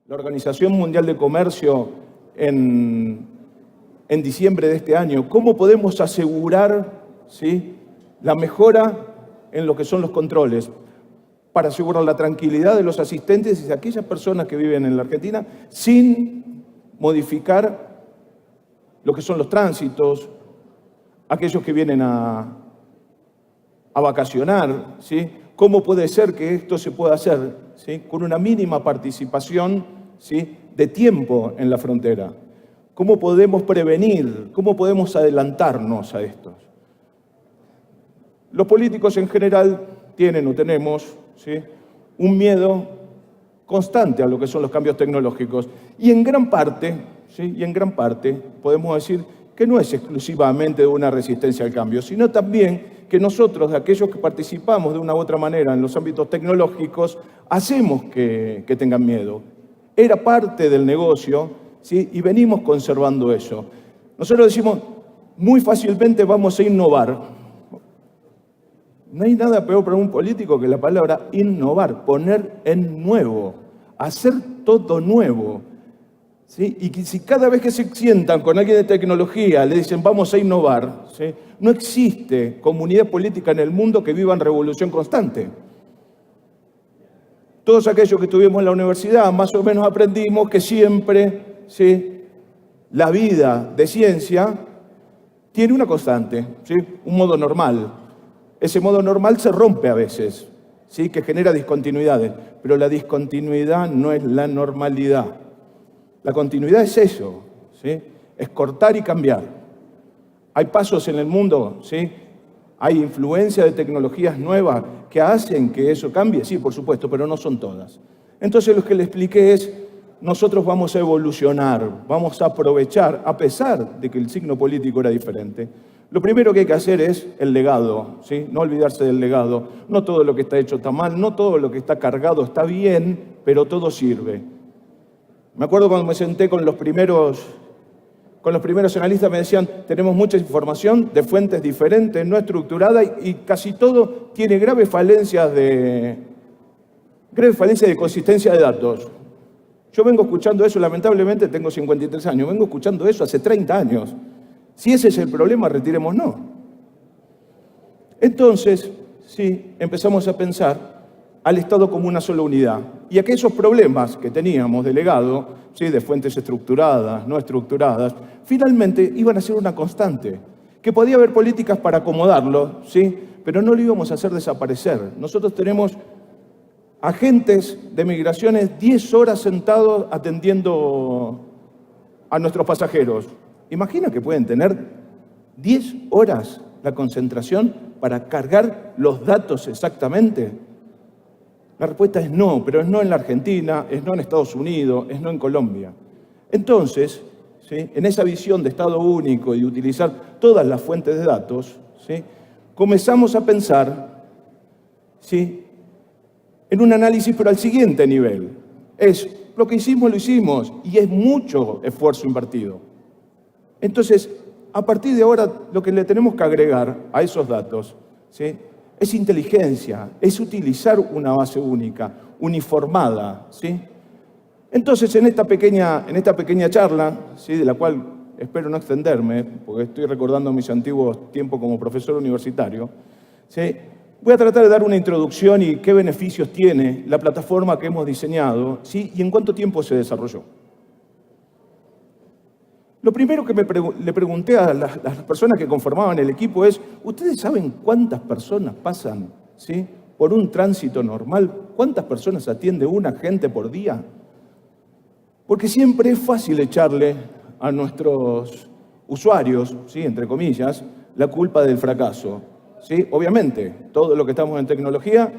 la Organización Mundial de Comercio en diciembre de este año, ¿cómo podemos asegurar, ¿sí?, la mejora en lo que son los controles para asegurar la tranquilidad de los asistentes y de aquellas personas que viven en la Argentina sin modificar lo que son los tránsitos, aquellos que vienen a vacacionar, ¿sí? ¿Cómo puede ser que esto se pueda hacer, ¿sí?, con una mínima participación, ¿sí?, de tiempo en la frontera? ¿Cómo podemos prevenir? ¿Cómo podemos adelantarnos a esto? Los políticos en general tienen o tenemos, ¿sí?, un miedo constante a lo que son los cambios tecnológicos. Y en gran parte, ¿sí?, podemos decir que no es exclusivamente de una resistencia al cambio, sino también que nosotros, de aquellos que participamos de una u otra manera en los ámbitos tecnológicos, hacemos que tengan miedo. Era parte del negocio, ¿sí?, y venimos conservando eso. Nosotros decimos, muy fácilmente vamos a innovar. No hay nada peor para un político que la palabra innovar, poner en nuevo, hacer todo nuevo. ¿Sí? Y si cada vez que se sientan con alguien de tecnología le dicen vamos a innovar, ¿sí?, no existe comunidad política en el mundo que viva en revolución constante. Todos aquellos que estuvimos en la universidad más o menos aprendimos que siempre, ¿sí?, la vida de ciencia tiene una constante, ¿sí?, un modo normal. Ese modo normal se rompe a veces, ¿sí?, que genera discontinuidades, pero la discontinuidad no es la normalidad. La continuidad es eso, ¿sí?, es cortar y cambiar. Hay pasos en el mundo, ¿sí?, hay influencia de tecnologías nuevas que hacen que eso cambie, sí, por supuesto, pero no son todas. Entonces lo que le expliqué es, nosotros vamos a evolucionar, vamos a aprovechar, a pesar de que el signo político era diferente. Lo primero que hay que hacer es el legado, ¿sí?, no olvidarse del legado. No todo lo que está hecho está mal, no todo lo que está cargado está bien, pero todo sirve. Me acuerdo cuando me senté con los primeros analistas, me decían, tenemos mucha información de fuentes diferentes, no estructurada, y casi todo tiene graves falencias de consistencia de datos. Yo vengo escuchando eso, lamentablemente tengo 53 años, vengo escuchando eso hace 30 años. Si ese es el problema, retirémonos. Entonces, sí, empezamos a pensar al Estado como una sola unidad. Y aquellos problemas que teníamos de legado, ¿sí?, de fuentes estructuradas, no estructuradas, finalmente iban a ser una constante. Que podía haber políticas para acomodarlo, ¿sí?, pero no lo íbamos a hacer desaparecer. Nosotros tenemos agentes de migraciones 10 horas sentados atendiendo a nuestros pasajeros. Imagina que pueden tener 10 horas la concentración para cargar los datos exactamente. La respuesta es no, pero es no en la Argentina, es no en Estados Unidos, es no en Colombia. Entonces, ¿sí?, en esa visión de Estado único y de utilizar todas las fuentes de datos, ¿sí?, comenzamos a pensar, ¿sí?, en un análisis, pero al siguiente nivel. Es lo que hicimos, lo hicimos, y es mucho esfuerzo invertido. Entonces, a partir de ahora, lo que le tenemos que agregar a esos datos, ¿sí?, es inteligencia, es utilizar una base única, uniformada, ¿sí? Entonces, en esta pequeña charla, ¿sí?, de la cual espero no extenderme, porque estoy recordando mis antiguos tiempos como profesor universitario, ¿sí?, voy a tratar de dar una introducción y qué beneficios tiene la plataforma que hemos diseñado, ¿sí?, y en cuánto tiempo se desarrolló. Lo primero que le pregunté a las personas que conformaban el equipo es, ¿ustedes saben cuántas personas pasan, ¿sí?, por un tránsito normal? ¿Cuántas personas atiende un agente por día? Porque siempre es fácil echarle a nuestros usuarios, ¿sí?, entre comillas, la culpa del fracaso, ¿sí? Obviamente, todo lo que estamos en tecnología,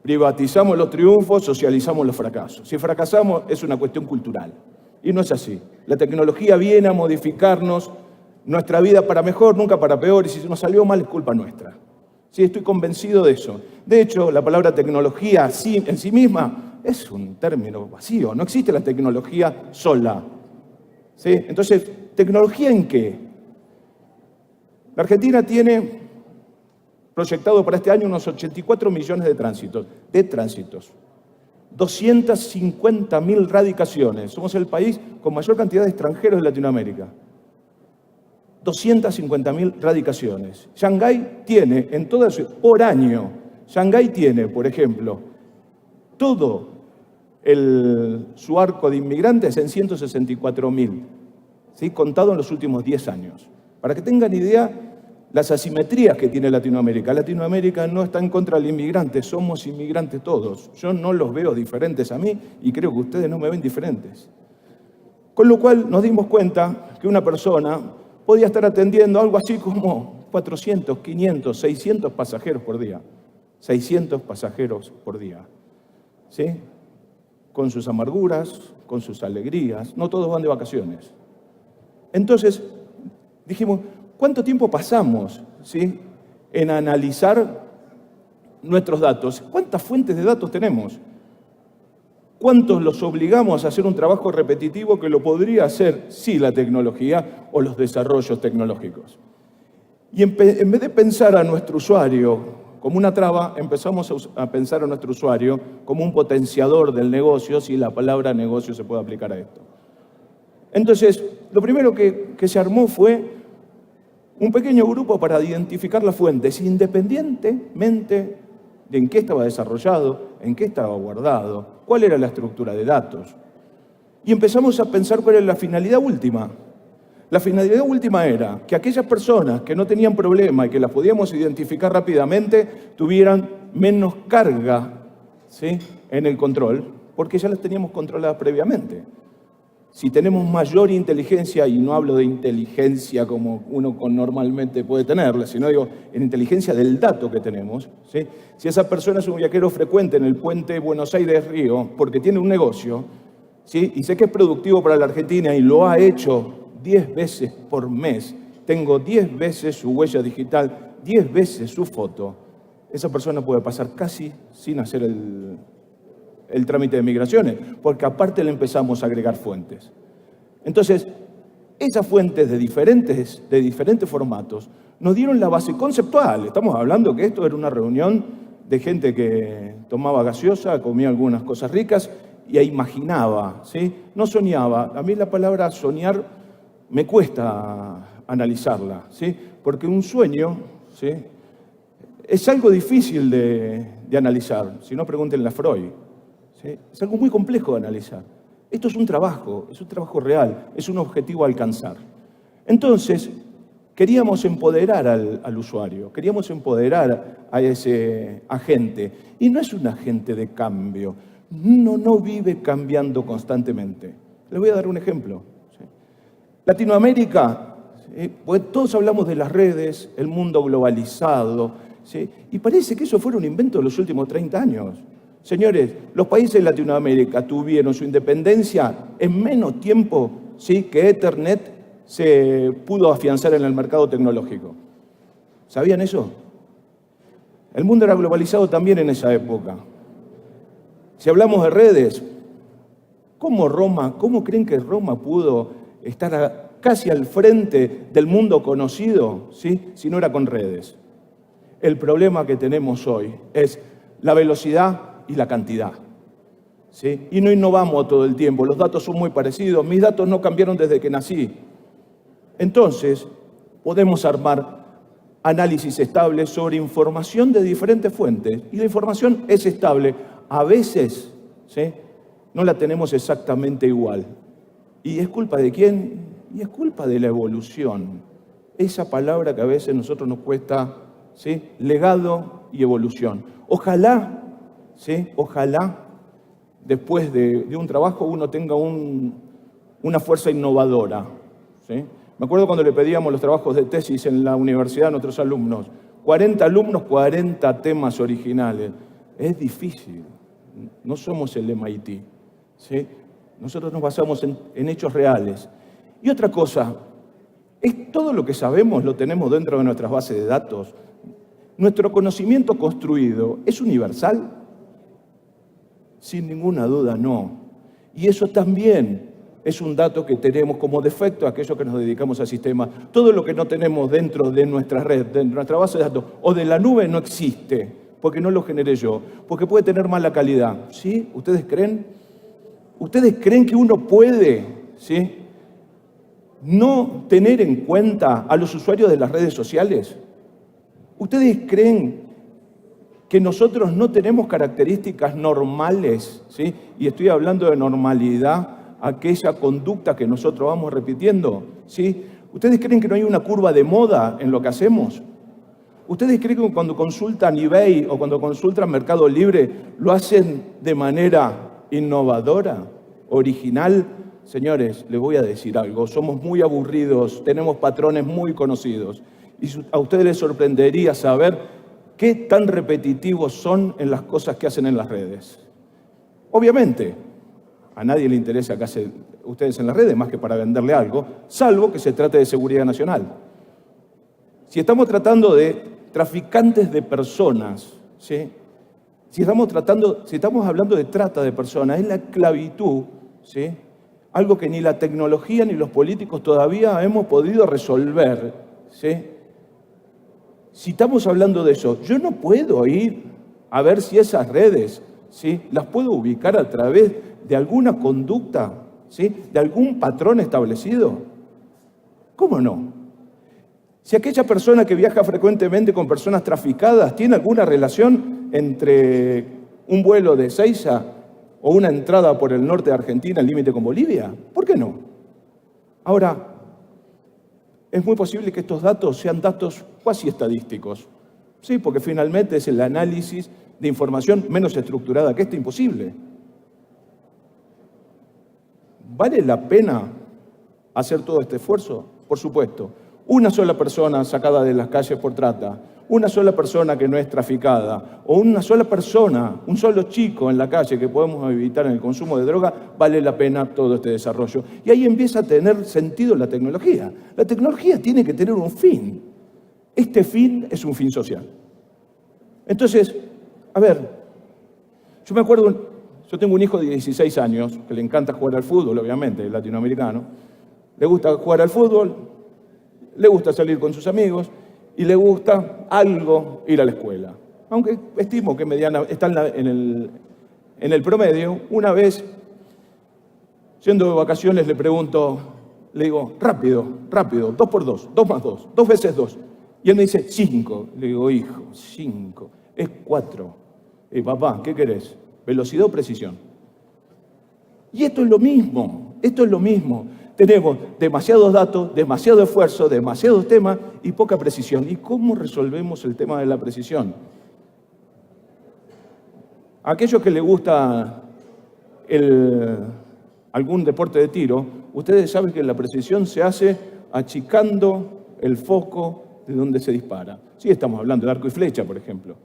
privatizamos los triunfos, socializamos los fracasos. Si fracasamos, es una cuestión cultural. Y no es así. La tecnología viene a modificarnos nuestra vida para mejor, nunca para peor, y si nos salió mal es culpa nuestra. Sí, estoy convencido de eso. De hecho, la palabra tecnología en sí misma es un término vacío. No existe la tecnología sola. ¿Sí? Entonces, ¿tecnología en qué? La Argentina tiene proyectado para este año unos 84 millones de tránsitos. 250.000 radicaciones. Somos el país con mayor cantidad de extranjeros de Latinoamérica. 250.000 radicaciones. Shanghái tiene, por año, Shanghái tiene, por ejemplo, todo su arco de inmigrantes en 164.000, ¿sí? Contado en los últimos 10 años. Para que tengan idea, las asimetrías que tiene Latinoamérica. Latinoamérica no está en contra del inmigrante, somos inmigrantes todos. Yo no los veo diferentes a mí y creo que ustedes no me ven diferentes. Con lo cual nos dimos cuenta que una persona podía estar atendiendo algo así como 400, 500, 600 pasajeros por día. 600 pasajeros por día. ¿Sí? Con sus amarguras, con sus alegrías. No todos van de vacaciones. Entonces, dijimos, ¿cuánto tiempo pasamos, ¿sí?, en analizar nuestros datos? ¿Cuántas fuentes de datos tenemos? ¿Cuántos los obligamos a hacer un trabajo repetitivo que lo podría hacer, sí, la tecnología o los desarrollos tecnológicos? Y en vez de pensar a nuestro usuario como una traba, empezamos a pensar a nuestro usuario como un potenciador del negocio, si la palabra negocio se puede aplicar a esto. Entonces, lo primero que se armó fue un pequeño grupo para identificar las fuentes, independientemente de en qué estaba desarrollado, en qué estaba guardado, cuál era la estructura de datos. Y empezamos a pensar cuál era la finalidad última. La finalidad última era que aquellas personas que no tenían problema y que las podíamos identificar rápidamente tuvieran menos carga, ¿sí?, en el control, porque ya las teníamos controladas previamente. Si tenemos mayor inteligencia, y no hablo de inteligencia como uno normalmente puede tenerla, sino digo en inteligencia del dato que tenemos, ¿sí? Si esa persona es un viajero frecuente en el puente Buenos Aires-Río porque tiene un negocio, ¿sí?, y sé que es productivo para la Argentina y lo ha hecho 10 veces por mes, tengo 10 veces su huella digital, 10 veces su foto, esa persona puede pasar casi sin hacer el trámite de migraciones, porque aparte le empezamos a agregar fuentes. Entonces, esas fuentes de diferentes formatos nos dieron la base conceptual. Estamos hablando que esto era una reunión de gente que tomaba gaseosa, comía algunas cosas ricas y imaginaba, ¿sí? No soñaba. A mí la palabra soñar me cuesta analizarla, ¿sí? Porque un sueño, ¿sí?, es algo difícil de analizar. Si no, pregúntenle a Freud. ¿Sí? Es algo muy complejo de analizar. Esto es un trabajo real, es un objetivo a alcanzar. Entonces, queríamos empoderar al usuario, queríamos empoderar a ese agente. Y no es un agente de cambio, no vive cambiando constantemente. Les voy a dar un ejemplo. ¿Sí? Latinoamérica, ¿sí?, pues todos hablamos de las redes, el mundo globalizado, ¿sí?, y parece que eso fuera un invento de los últimos 30 años. Señores, los países de Latinoamérica tuvieron su independencia en menos tiempo, ¿sí?, que Ethernet se pudo afianzar en el mercado tecnológico. ¿Sabían eso? El mundo era globalizado también en esa época. Si hablamos de redes, ¿cómo creen que Roma pudo estar casi al frente del mundo conocido, ¿sí?, si no era con redes? El problema que tenemos hoy es la velocidad y la cantidad, ¿sí? Y no innovamos todo el tiempo, los datos son muy parecidos, mis datos no cambiaron desde que nací. Entonces, podemos armar análisis estables sobre información de diferentes fuentes, y la información es estable. A veces, ¿sí?, no la tenemos exactamente igual. ¿Y es culpa de quién? Y es culpa de la evolución. Esa palabra que a veces a nosotros nos cuesta, ¿sí?, legado y evolución. Ojalá, ¿sí?, ojalá después de un trabajo uno tenga una fuerza innovadora, ¿sí? Me acuerdo cuando le pedíamos los trabajos de tesis en la universidad a nuestros alumnos. 40 alumnos, 40 temas originales. Es difícil. No somos el MIT, ¿sí? Nosotros nos basamos en hechos reales. Y otra cosa, todo lo que sabemos lo tenemos dentro de nuestras bases de datos. ¿Nuestro conocimiento construido es universal? Sin ninguna duda, no. Y eso también es un dato que tenemos como defecto aquellos que nos dedicamos al sistema. Todo lo que no tenemos dentro de nuestra red, de nuestra base de datos o de la nube no existe. porque no lo generé yo, porque puede tener mala calidad. ¿Sí? ¿Ustedes creen? ¿Ustedes creen que uno puede, ¿sí?, no tener en cuenta a los usuarios de las redes sociales? ¿Ustedes creen que nosotros no tenemos características normales, ¿sí? Y estoy hablando de normalidad, aquella conducta que nosotros vamos repitiendo, ¿sí? ¿Ustedes creen que no hay una curva de moda en lo que hacemos? ¿Ustedes creen que cuando consultan eBay o cuando consultan Mercado Libre lo hacen de manera innovadora, original? Señores, les voy a decir algo, somos muy aburridos, tenemos patrones muy conocidos y a ustedes les sorprendería saber qué tan repetitivos son en las cosas que hacen en las redes. Obviamente, a nadie le interesa qué hacen ustedes en las redes más que para venderle algo, salvo que se trate de seguridad nacional. Si estamos tratando de traficantes de personas, ¿sí?, si estamos hablando de trata de personas, es la esclavitud, ¿sí?, algo que ni la tecnología ni los políticos todavía hemos podido resolver, ¿sí? Si estamos hablando de eso, yo no puedo ir a ver si esas redes, ¿sí?, las puedo ubicar a través de alguna conducta, ¿sí?, de algún patrón establecido. ¿Cómo no? Si aquella persona que viaja frecuentemente con personas traficadas tiene alguna relación entre un vuelo de Ezeiza o una entrada por el norte de Argentina, el límite con Bolivia, ¿por qué no? Ahora, es muy posible que estos datos sean datos cuasi estadísticos, ¿sí? Porque finalmente es el análisis de información menos estructurada que imposible. ¿Vale la pena hacer todo este esfuerzo? Por supuesto. Una sola persona sacada de las calles por trata, una sola persona que no es traficada, o una sola persona, un solo chico en la calle que podemos evitar en el consumo de droga, vale la pena todo este desarrollo. Y ahí empieza a tener sentido la tecnología. La tecnología tiene que tener un fin. Este fin es un fin social. Entonces, a ver, yo me acuerdo, yo tengo un hijo de 16 años que le encanta jugar al fútbol, obviamente, es latinoamericano. Le gusta jugar al fútbol, le gusta salir con sus amigos y le gusta algo ir a la escuela. Aunque estimo que está en el promedio. Una vez, yendo de vacaciones, le pregunto, le digo, rápido, 2 por 2, 2 más 2, 2 veces 2. Y él me dice, 5. Le digo, hijo, 5, es 4. Papá, ¿qué querés? ¿Velocidad o precisión? Y esto es lo mismo, Tenemos demasiados datos, demasiado esfuerzo, demasiados temas y poca precisión. ¿Y cómo resolvemos el tema de la precisión? A aquellos que les gusta algún deporte de tiro, ustedes saben que la precisión se hace achicando el foco de donde se dispara. Sí, estamos hablando de arco y flecha, por ejemplo.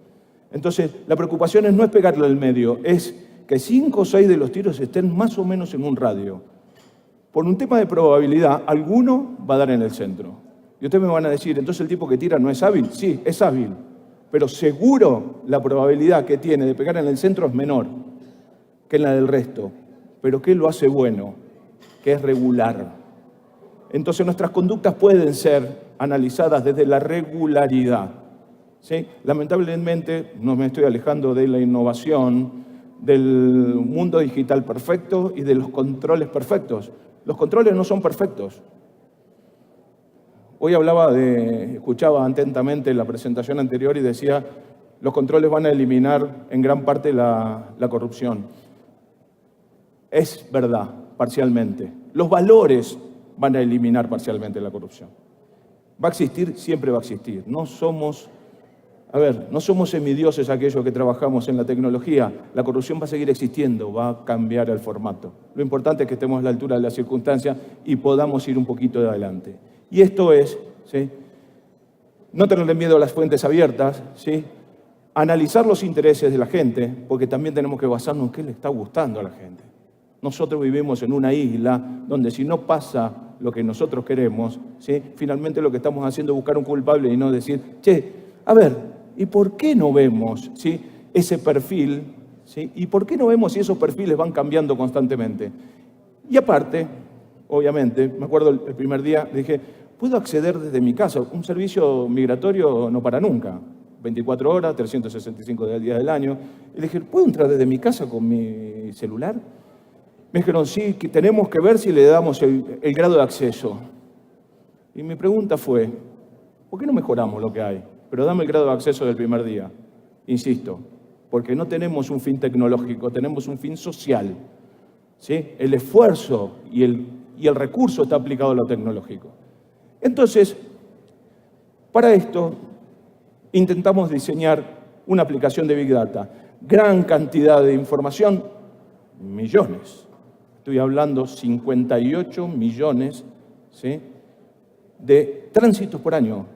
Entonces, la preocupación no es pegarle al medio, es que 5 o 6 de los tiros estén más o menos en un radio. Por un tema de probabilidad, alguno va a dar en el centro. Y ustedes me van a decir, ¿entonces el tipo que tira no es hábil? Sí, es hábil. Pero seguro la probabilidad que tiene de pegar en el centro es menor que la del resto. ¿Pero qué lo hace bueno? Que es regular. Entonces nuestras conductas pueden ser analizadas desde la regularidad. ¿Sí? Lamentablemente no me estoy alejando de la innovación, del mundo digital perfecto y de los controles perfectos. Los controles no son perfectos. Hoy escuchaba atentamente la presentación anterior y decía, los controles van a eliminar en gran parte la corrupción. Es verdad, parcialmente. Los valores van a eliminar parcialmente la corrupción. Va a existir, siempre va a existir. No somos semidioses aquellos que trabajamos en la tecnología. La corrupción va a seguir existiendo, va a cambiar el formato. Lo importante es que estemos a la altura de las circunstancias y podamos ir un poquito de adelante. Y esto es, ¿sí?, no tenerle miedo a las fuentes abiertas, ¿sí?, analizar los intereses de la gente, porque también tenemos que basarnos en qué le está gustando a la gente. Nosotros vivimos en una isla donde si no pasa lo que nosotros queremos, ¿sí?, finalmente lo que estamos haciendo es buscar un culpable y no decir, a ver, ¿y por qué no vemos, ¿sí?, ese perfil? ¿Sí? ¿Y por qué no vemos si esos perfiles van cambiando constantemente? Y aparte, obviamente, me acuerdo el primer día, dije, puedo acceder desde mi casa. Un servicio migratorio no para nunca. 24 horas, 365 días del año. Y le dije, ¿puedo entrar desde mi casa con mi celular? Me dijeron, sí, que tenemos que ver si le damos el grado de acceso. Y mi pregunta fue, ¿por qué no mejoramos lo que hay? Pero dame el grado de acceso del primer día. Insisto, porque no tenemos un fin tecnológico, tenemos un fin social. ¿Sí? El esfuerzo y el recurso está aplicado a lo tecnológico. Entonces, para esto, intentamos diseñar una aplicación de Big Data. Gran cantidad de información, millones. Estoy hablando 58 millones, ¿sí?, de tránsitos por año.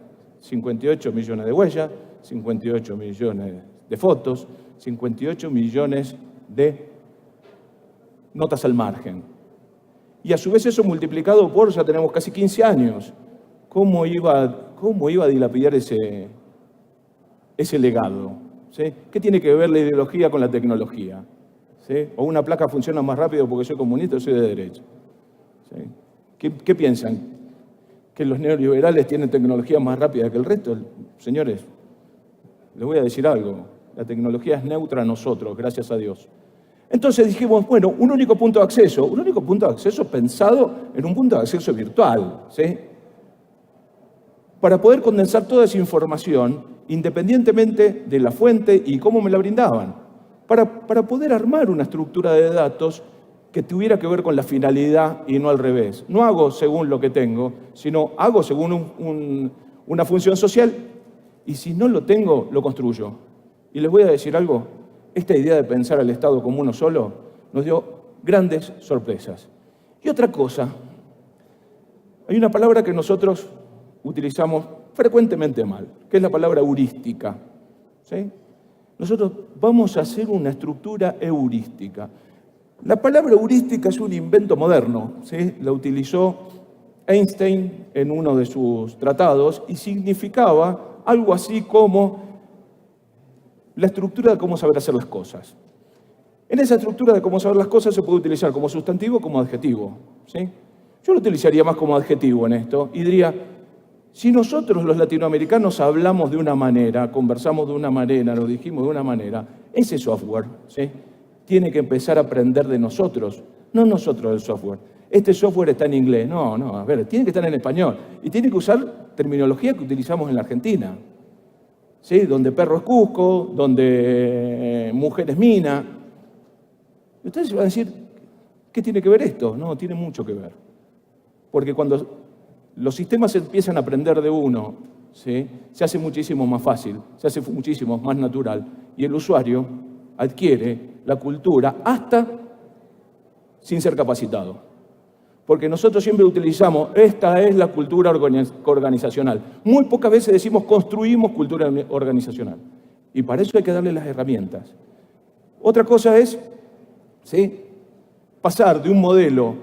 58 millones de huellas, 58 millones de fotos, 58 millones de notas al margen. Y a su vez eso multiplicado por, ya tenemos casi 15 años. ¿Cómo iba a dilapidar ese legado? ¿Sí? ¿Qué tiene que ver la ideología con la tecnología? ¿Sí? O una placa funciona más rápido porque soy comunista o soy de derecha. ¿Sí? ¿Qué piensan? ¿Que los neoliberales tienen tecnología más rápida que el resto? Señores, les voy a decir algo. La tecnología es neutra a nosotros, gracias a Dios. Entonces dijimos, bueno, un único punto de acceso pensado en un punto de acceso virtual, ¿sí?, para poder condensar toda esa información, independientemente de la fuente y cómo me la brindaban, para poder armar una estructura de datos que tuviera que ver con la finalidad y no al revés. No hago según lo que tengo, sino hago según una función social, y si no lo tengo, lo construyo. Y les voy a decir algo, esta idea de pensar al Estado como uno solo nos dio grandes sorpresas. Y otra cosa, hay una palabra que nosotros utilizamos frecuentemente mal, que es la palabra heurística. ¿Sí? Nosotros vamos a hacer una estructura heurística. La palabra heurística es un invento moderno, ¿sí? La utilizó Einstein en uno de sus tratados y significaba algo así como la estructura de cómo saber hacer las cosas. En esa estructura de cómo saber las cosas se puede utilizar como sustantivo o como adjetivo, ¿sí? Yo lo utilizaría más como adjetivo en esto y diría, si nosotros los latinoamericanos hablamos de una manera, conversamos de una manera, lo dijimos de una manera, ese software, ¿sí?, tiene que empezar a aprender de nosotros, no nosotros del software. Este software está en inglés, no, a ver, tiene que estar en español y tiene que usar terminología que utilizamos en la Argentina, ¿sí?, donde perro es Cusco, donde mujer es mina. Y ustedes van a decir, ¿qué tiene que ver esto? No, tiene mucho que ver. Porque cuando los sistemas empiezan a aprender de uno, ¿sí?, se hace muchísimo más fácil, se hace muchísimo más natural y el usuario adquiere la cultura hasta sin ser capacitado. Porque nosotros siempre utilizamos, esta es la cultura organizacional. Muy pocas veces decimos, construimos cultura organizacional. Y para eso hay que darle las herramientas. Otra cosa es, ¿sí?, pasar de un modelo.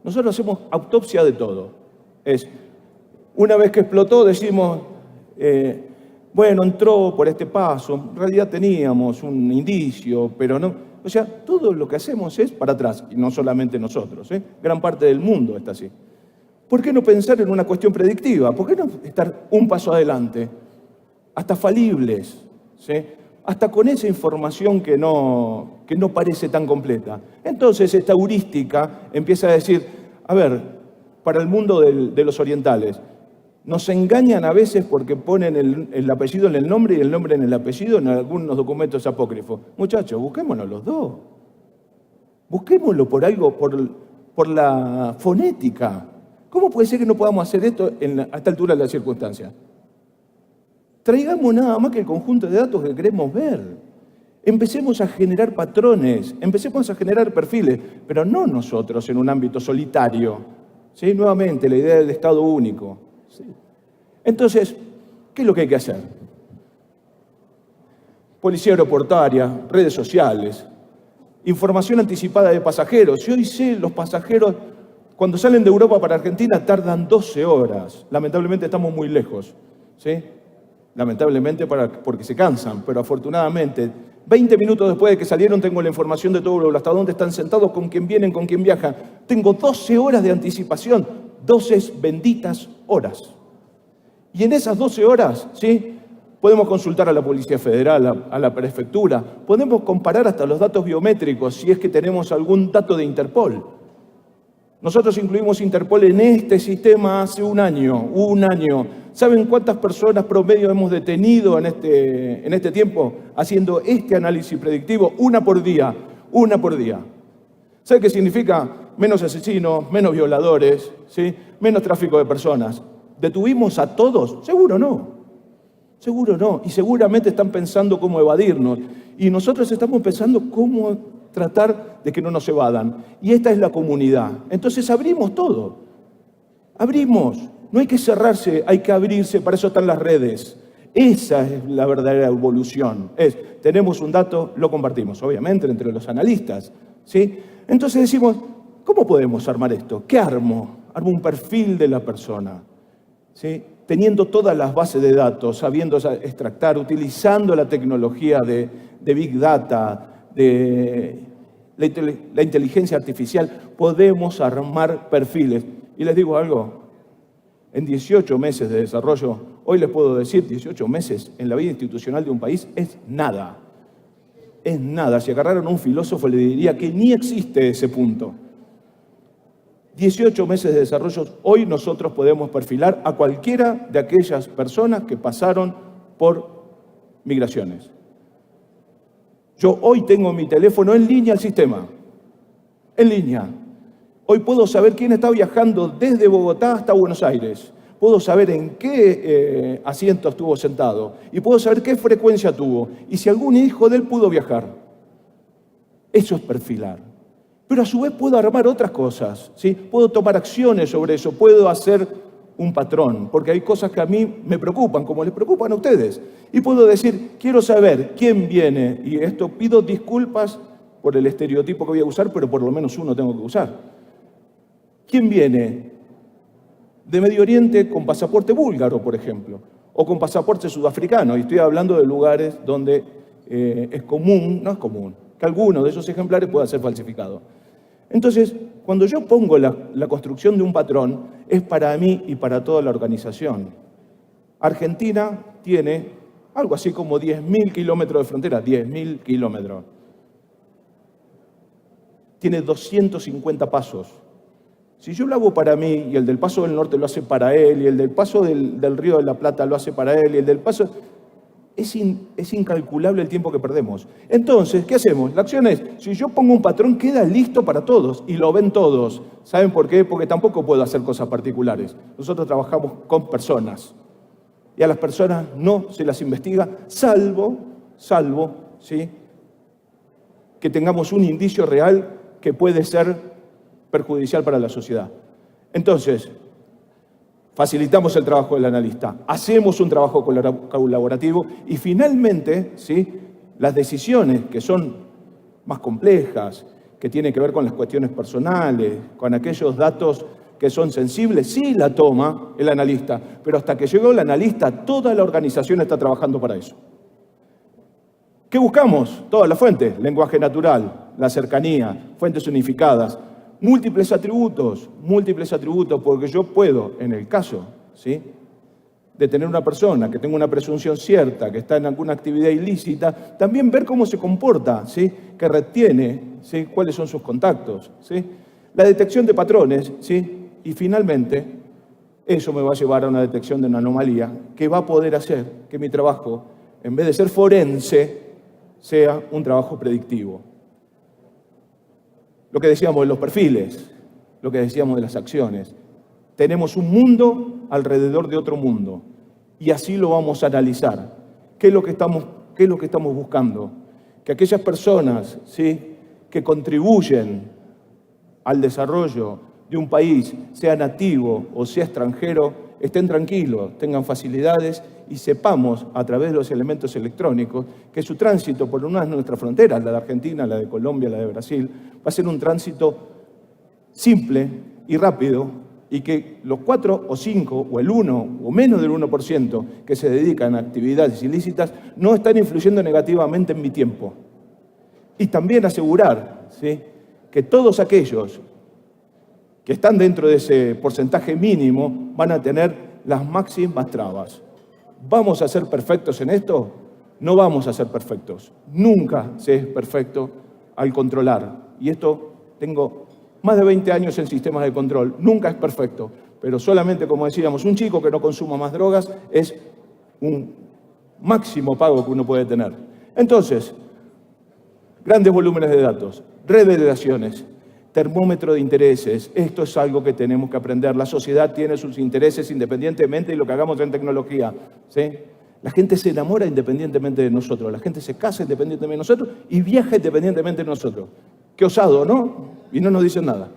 Nosotros hacemos autopsia de todo. Es, una vez que explotó, decimos, bueno, entró por este paso, en realidad teníamos un indicio, pero no. O sea, todo lo que hacemos es para atrás, y no solamente nosotros, ¿eh? Gran parte del mundo está así. ¿Por qué no pensar en una cuestión predictiva? ¿Por qué no estar un paso adelante? Hasta falibles, ¿sí?, hasta con esa información que no parece tan completa. Entonces, esta heurística empieza a decir, a ver, para el mundo de los orientales, nos engañan a veces porque ponen el apellido en el nombre y el nombre en el apellido en algunos documentos apócrifos. Muchachos, busquémonos los dos. Busquémoslo por algo, por la fonética. ¿Cómo puede ser que no podamos hacer esto a esta altura de las circunstancias? Traigamos nada más que el conjunto de datos que queremos ver. Empecemos a generar patrones, empecemos a generar perfiles, pero no nosotros en un ámbito solitario. ¿Sí? Nuevamente, la idea del Estado único. ¿Sí? Entonces, ¿qué es lo que hay que hacer? Policía aeroportuaria, redes sociales, información anticipada de pasajeros. Si hoy sé, los pasajeros, cuando salen de Europa para Argentina, tardan 12 horas. Lamentablemente estamos muy lejos, ¿sí? Lamentablemente porque se cansan, pero afortunadamente, 20 minutos después de que salieron, tengo la información de todo, hasta dónde están sentados, con quién vienen, con quién viajan. Tengo 12 horas de anticipación, 12 benditas horas. Y en esas 12 horas, ¿sí?, Podemos consultar a la Policía Federal, a la Prefectura. Podemos comparar hasta los datos biométricos si es que tenemos algún dato de Interpol. Nosotros incluimos Interpol en este sistema hace un año. ¿Saben cuántas personas promedio hemos detenido en este tiempo haciendo este análisis predictivo? Una por día. ¿Sabe qué significa? Menos asesinos, menos violadores, ¿sí? Menos tráfico de personas. ¿Detuvimos a todos? Seguro no. Y seguramente están pensando cómo evadirnos. Y nosotros estamos pensando cómo tratar de que no nos evadan. Y esta es la comunidad. Entonces abrimos todo. Abrimos. No hay que cerrarse, hay que abrirse. Para eso están las redes. Esa es la verdadera evolución. Tenemos un dato, lo compartimos, obviamente, entre los analistas, ¿sí? Entonces decimos, ¿cómo podemos armar esto? ¿Qué armo? Armo un perfil de la persona, ¿sí? Teniendo todas las bases de datos, sabiendo extractar, utilizando la tecnología de Big Data, de la inteligencia artificial, podemos armar perfiles. Y les digo algo, en 18 meses de desarrollo, hoy les puedo decir, 18 meses en la vida institucional de un país es nada. Es nada. Si agarraran a un filósofo le diría que ni existe ese punto. 18 meses de desarrollo, hoy nosotros podemos perfilar a cualquiera de aquellas personas que pasaron por migraciones. Yo hoy tengo mi teléfono en línea al sistema. En línea. Hoy puedo saber quién está viajando desde Bogotá hasta Buenos Aires. Puedo saber en qué asiento estuvo sentado. Y puedo saber qué frecuencia tuvo. Y si algún hijo de él pudo viajar. Eso es perfilar. Pero a su vez puedo armar otras cosas, ¿sí? Puedo tomar acciones sobre eso, puedo hacer un patrón, porque hay cosas que a mí me preocupan, como les preocupan a ustedes. Y puedo decir, quiero saber quién viene, y esto pido disculpas por el estereotipo que voy a usar, pero por lo menos uno tengo que usar. ¿Quién viene de Medio Oriente con pasaporte búlgaro, por ejemplo, o con pasaporte sudafricano? Y estoy hablando de lugares donde es común, no es común, que alguno de esos ejemplares pueda ser falsificado. Entonces, cuando yo pongo la construcción de un patrón, es para mí y para toda la organización. Argentina tiene algo así como 10.000 kilómetros de frontera, 10.000 kilómetros. Tiene 250 pasos. Si yo lo hago para mí, y el del Paso del Norte lo hace para él, y el del Paso del Río de la Plata lo hace para él, y el del Paso... Es incalculable el tiempo que perdemos. Entonces, ¿qué hacemos? La acción es, si yo pongo un patrón, queda listo para todos y lo ven todos. ¿Saben por qué? Porque tampoco puedo hacer cosas particulares. Nosotros trabajamos con personas y a las personas no se las investiga, salvo, ¿sí?, que tengamos un indicio real que puede ser perjudicial para la sociedad. Entonces, facilitamos el trabajo del analista, hacemos un trabajo colaborativo y finalmente, ¿sí?, las decisiones que son más complejas, que tienen que ver con las cuestiones personales, con aquellos datos que son sensibles, sí la toma el analista, pero hasta que llegó el analista, toda la organización está trabajando para eso. ¿Qué buscamos? Todas las fuentes, lenguaje natural, la cercanía, fuentes unificadas, múltiples atributos, porque yo puedo, en el caso, ¿sí?, de tener una persona que tenga una presunción cierta, que está en alguna actividad ilícita, también ver cómo se comporta, ¿sí?, que retiene, ¿sí?, cuáles son sus contactos, ¿sí?, la detección de patrones, ¿sí?, y finalmente eso me va a llevar a una detección de una anomalía que va a poder hacer que mi trabajo, en vez de ser forense, sea un trabajo predictivo. Lo que decíamos de los perfiles, lo que decíamos de las acciones. Tenemos un mundo alrededor de otro mundo y así lo vamos a analizar. ¿Qué es lo que estamos buscando? Que aquellas personas, ¿sí?, que contribuyen al desarrollo de un país, sea nativo o sea extranjero, estén tranquilos, tengan facilidades y sepamos a través de los elementos electrónicos que su tránsito por una de nuestras fronteras, la de Argentina, la de Colombia, la de Brasil, va a ser un tránsito simple y rápido y que los 4 o 5 o el 1 o menos del 1% que se dedican a actividades ilícitas no están influyendo negativamente en mi tiempo. Y también asegurar, ¿sí?, que todos aquellos que están dentro de ese porcentaje mínimo van a tener las máximas trabas. ¿Vamos a ser perfectos en esto? No vamos a ser perfectos. Nunca se es perfecto al controlar. Y esto, tengo más de 20 años en sistemas de control. Nunca es perfecto. Pero solamente, como decíamos, un chico que no consuma más drogas es un máximo pago que uno puede tener. Entonces, grandes volúmenes de datos, redes de datos, termómetro de intereses. Esto es algo que tenemos que aprender. La sociedad tiene sus intereses independientemente de lo que hagamos en tecnología, ¿sí? La gente se enamora independientemente de nosotros, la gente se casa independientemente de nosotros y viaja independientemente de nosotros. Qué osado, ¿no? Y no nos dicen nada.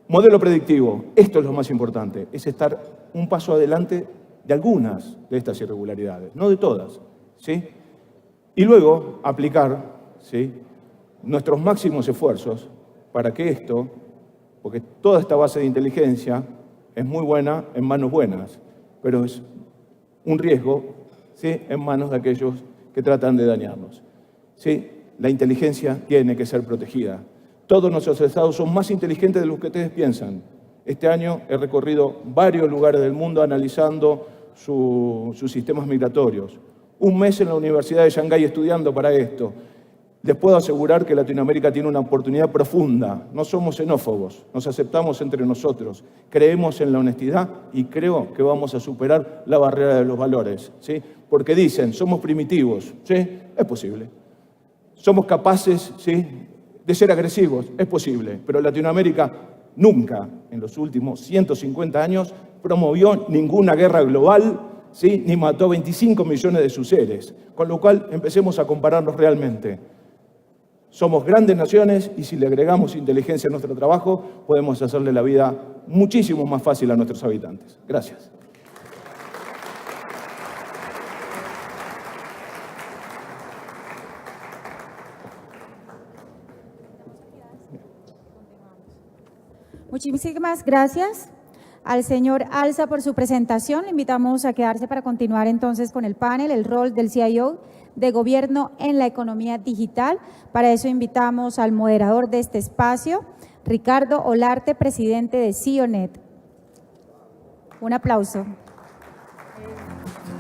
Modelo predictivo. Esto es lo más importante. Es estar un paso adelante de algunas de estas irregularidades, no de todas, ¿sí? Y luego aplicar, ¿sí?, nuestros máximos esfuerzos para que esto, porque toda esta base de inteligencia es muy buena en manos buenas, pero es un riesgo, ¿sí?, en manos de aquellos que tratan de dañarnos. ¿Sí? La inteligencia tiene que ser protegida. Todos nuestros estados son más inteligentes de lo que ustedes piensan. Este año he recorrido varios lugares del mundo analizando sus sistemas migratorios. Un mes en la Universidad de Shanghái estudiando para esto. Les puedo asegurar que Latinoamérica tiene una oportunidad profunda. No somos xenófobos, nos aceptamos entre nosotros, creemos en la honestidad y creo que vamos a superar la barrera de los valores, ¿sí? Porque dicen, somos primitivos, ¿sí? Es posible. Somos capaces, ¿sí?, de ser agresivos, es posible. Pero Latinoamérica nunca, en los últimos 150 años, promovió ninguna guerra global, ¿sí?, ni mató a 25 millones de sus seres. Con lo cual, empecemos a compararnos realmente. Somos grandes naciones y si le agregamos inteligencia a nuestro trabajo, podemos hacerle la vida muchísimo más fácil a nuestros habitantes. Gracias. Muchísimas gracias al señor Alza por su presentación. Le invitamos a quedarse para continuar entonces con el panel, el rol del CIO de gobierno en la economía digital. Para eso invitamos al moderador de este espacio, Ricardo Olarte, presidente de CIONet. Un aplauso.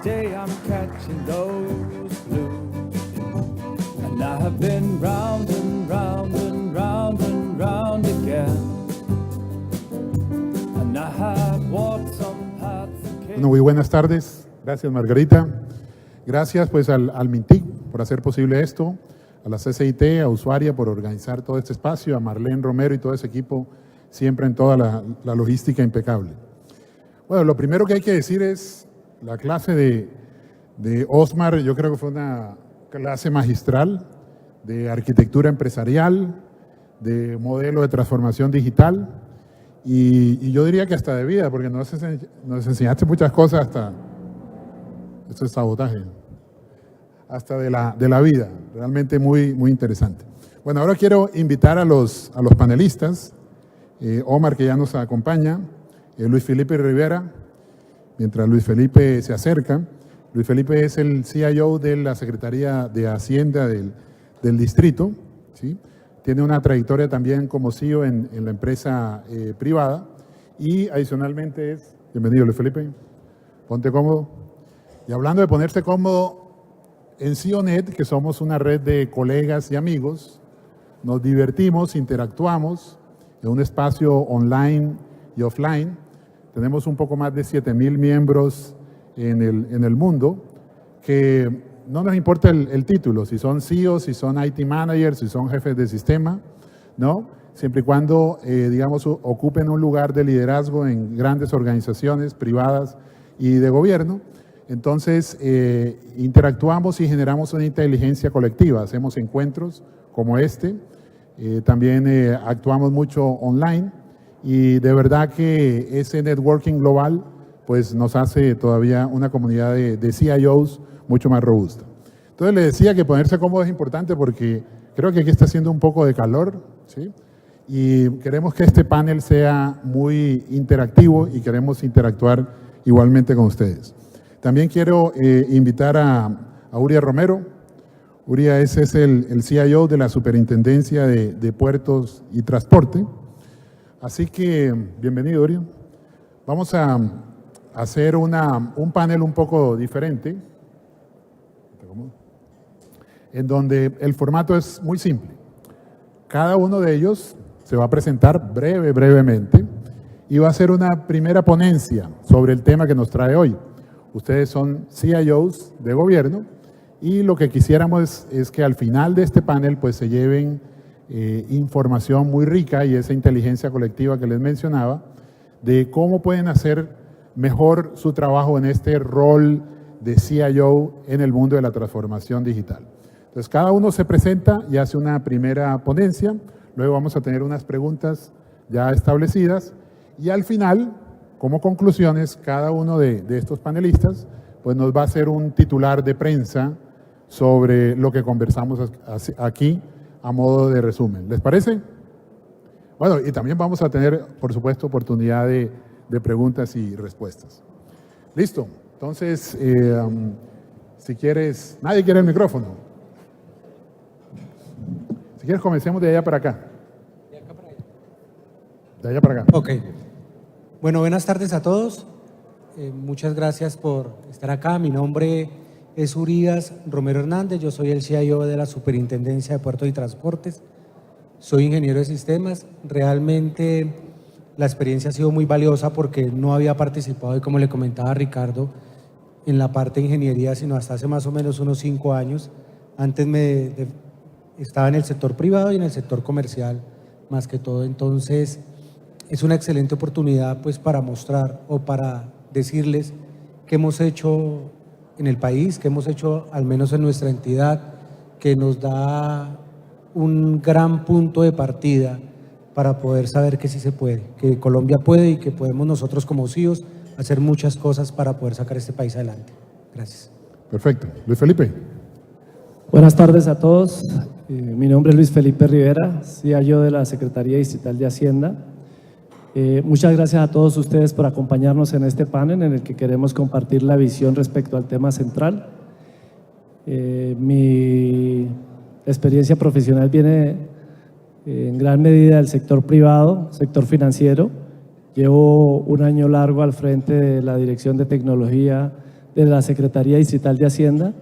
Today I'm catching those blues, and I have been round and round and round and round again. Bueno, muy buenas tardes. Gracias, Margarita. Gracias pues al MINTIC por hacer posible esto, a la CCIT, a Usuaria por organizar todo este espacio, a Marlene Romero y todo ese equipo, siempre en toda la logística impecable. Bueno, lo primero que hay que decir es la clase de Osmar. Yo creo que fue una clase magistral de arquitectura empresarial, de modelo de transformación digital. Y yo diría que hasta de vida, porque nos enseñaste muchas cosas hasta, esto es sabotaje, hasta de la vida, realmente muy, muy interesante. Bueno, ahora quiero invitar a los panelistas, Omar, que ya nos acompaña, Luis Felipe Rivera, mientras Luis Felipe se acerca. Luis Felipe es el CIO de la Secretaría de Hacienda del distrito, ¿sí? Tiene una trayectoria también como CEO en la empresa privada y adicionalmente es, bienvenido Luis Felipe, ponte cómodo. Y hablando de ponerse cómodo, en CIONet, que somos una red de colegas y amigos, nos divertimos, interactuamos en un espacio online y offline. Tenemos un poco más de 7,000 miembros en el mundo que no nos importa el título, si son CEOs, si son IT managers, si son jefes de sistema, ¿no? Siempre y cuando, digamos, ocupen un lugar de liderazgo en grandes organizaciones privadas y de gobierno. Entonces, interactuamos y generamos una inteligencia colectiva. Hacemos encuentros como este. También actuamos mucho online y de verdad que ese networking global pues nos hace todavía una comunidad de CIOs mucho más robusta. Entonces le decía que ponerse cómodo es importante porque creo que aquí está haciendo un poco de calor, ¿sí? Y queremos que este panel sea muy interactivo y queremos interactuar igualmente con ustedes. También quiero invitar a Uria Romero. Uria es el CIO de la Superintendencia de Puertos y Transporte. Así que, bienvenido, Uria. Vamos a hacer un panel un poco diferente, en donde el formato es muy simple. Cada uno de ellos se va a presentar brevemente y va a hacer una primera ponencia sobre el tema que nos trae hoy. Ustedes son CIOs de gobierno y lo que quisiéramos es que al final de este panel pues se lleven información muy rica y esa inteligencia colectiva que les mencionaba de cómo pueden hacer mejor su trabajo en este rol de CIO en el mundo de la transformación digital. Entonces, cada uno se presenta y hace una primera ponencia, luego vamos a tener unas preguntas ya establecidas y al final, como conclusiones, cada uno de estos panelistas pues nos va a hacer un titular de prensa sobre lo que conversamos aquí a modo de resumen. ¿Les parece? Bueno, y también vamos a tener, por supuesto, oportunidad de preguntas y respuestas. Listo. Entonces, si quieres, nadie quiere el micrófono. Si quieres, comencemos de allá para acá. De acá para allá. De allá para acá. Ok. Bueno, buenas tardes a todos. Muchas gracias por estar acá. Mi nombre es Urias Romero Hernández. Yo soy el CIO de la Superintendencia de Puertos y Transportes. Soy ingeniero de sistemas. Realmente la experiencia ha sido muy valiosa porque no había participado, y como le comentaba a Ricardo, en la parte de ingeniería, sino hasta hace más o menos unos 5 años. Antes estaba en el sector privado y en el sector comercial, más que todo. Entonces, es una excelente oportunidad pues para mostrar o para decirles qué hemos hecho en el país, qué hemos hecho al menos en nuestra entidad, que nos da un gran punto de partida para poder saber que sí se puede, que Colombia puede y que podemos nosotros como CIOs hacer muchas cosas para poder sacar este país adelante. Gracias. Perfecto. Luis Felipe. Buenas tardes a todos. Mi nombre es Luis Felipe Rivera, CIO de la Secretaría Distrital de Hacienda. Muchas gracias a todos ustedes por acompañarnos en este panel en el que queremos compartir la visión respecto al tema central. Mi experiencia profesional viene en gran medida del sector privado, sector financiero. Llevo un año largo al frente de la Dirección de Tecnología de la Secretaría Distrital de Hacienda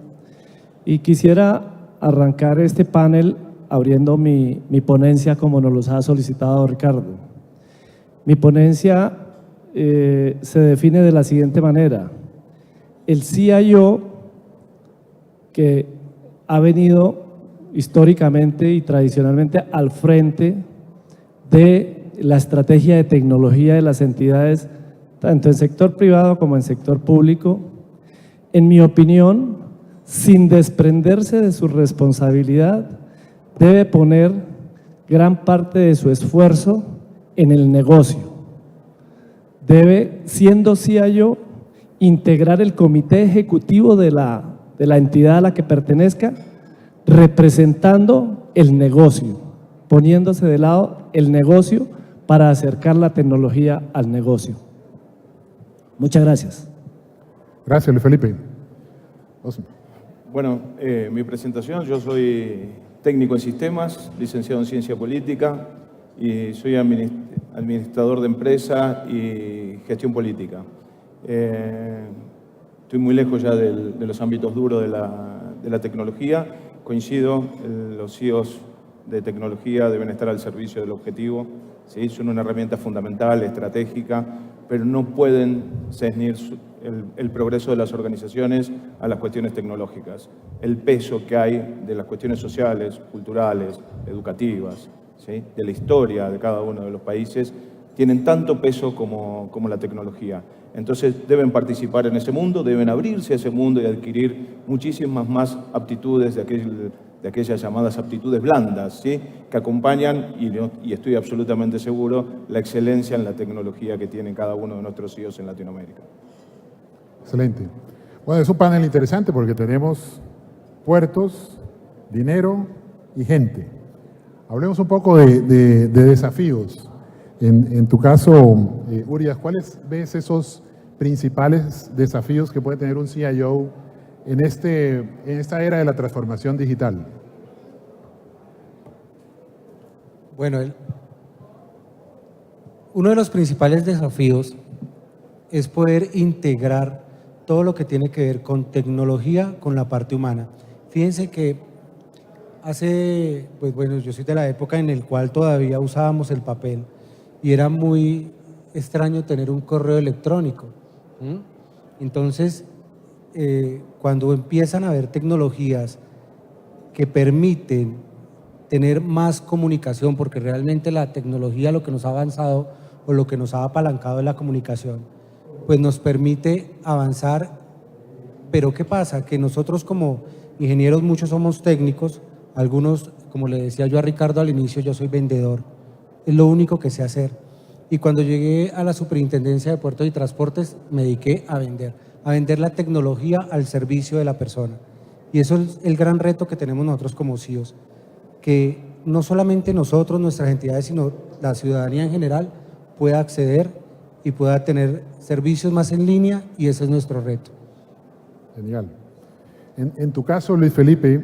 y quisiera arrancar este panel abriendo mi ponencia como nos los ha solicitado Ricardo. Mi ponencia se define de la siguiente manera. El CIO que ha venido históricamente y tradicionalmente al frente de la estrategia de tecnología de las entidades, tanto en sector privado como en sector público, en mi opinión, sin desprenderse de su responsabilidad, debe poner gran parte de su esfuerzo en el negocio. Debe, siendo CIO, integrar el comité ejecutivo de la entidad a la que pertenezca, representando el negocio, poniéndose de lado el negocio para acercar la tecnología al negocio. Muchas gracias. Gracias, Luis Felipe. Osma. Bueno, mi presentación, yo soy técnico en sistemas, licenciado en ciencia política y soy administrador de empresa y gestión política. Estoy muy lejos ya de los ámbitos duros de la tecnología. Coincido, los CIOs de tecnología deben estar al servicio del objetivo, ¿sí? Son una herramienta fundamental, estratégica, pero no pueden ceñir el progreso de las organizaciones a las cuestiones tecnológicas. El peso que hay de las cuestiones sociales, culturales, educativas, ¿sí? De la historia de cada uno de los países, tienen tanto peso como la tecnología. Entonces deben participar en ese mundo, deben abrirse a ese mundo y adquirir muchísimas más aptitudes de aquellas llamadas aptitudes blandas, ¿sí? Que acompañan, y estoy absolutamente seguro, la excelencia en la tecnología que tienen cada uno de nuestros CIOs en Latinoamérica. Excelente. Bueno, es un panel interesante porque tenemos puertos, dinero y gente. Hablemos un poco de desafíos. En tu caso, Urias, ¿cuáles ves esos principales desafíos que puede tener un CIO en esta era de la transformación digital? Bueno, uno de los principales desafíos es poder integrar todo lo que tiene que ver con tecnología con la parte humana. Fíjense que pues bueno, yo soy de la época en la cual todavía usábamos el papel y era muy extraño tener un correo electrónico. Entonces, cuando empiezan a haber tecnologías que permiten tener más comunicación, porque realmente la tecnología lo que nos ha avanzado o lo que nos ha apalancado es la comunicación, pues nos permite avanzar. Pero ¿qué pasa? Que nosotros como ingenieros muchos somos técnicos, algunos, como le decía yo a Ricardo al inicio, yo soy vendedor, es lo único que sé hacer. Y cuando llegué a la Superintendencia de Puertos y Transportes me dediqué a vender la tecnología al servicio de la persona. Y eso es el gran reto que tenemos nosotros como CIOs, que no solamente nosotros, nuestras entidades, sino la ciudadanía en general pueda acceder y pueda tener servicios más en línea, y ese es nuestro reto. Genial. En tu caso, Luis Felipe,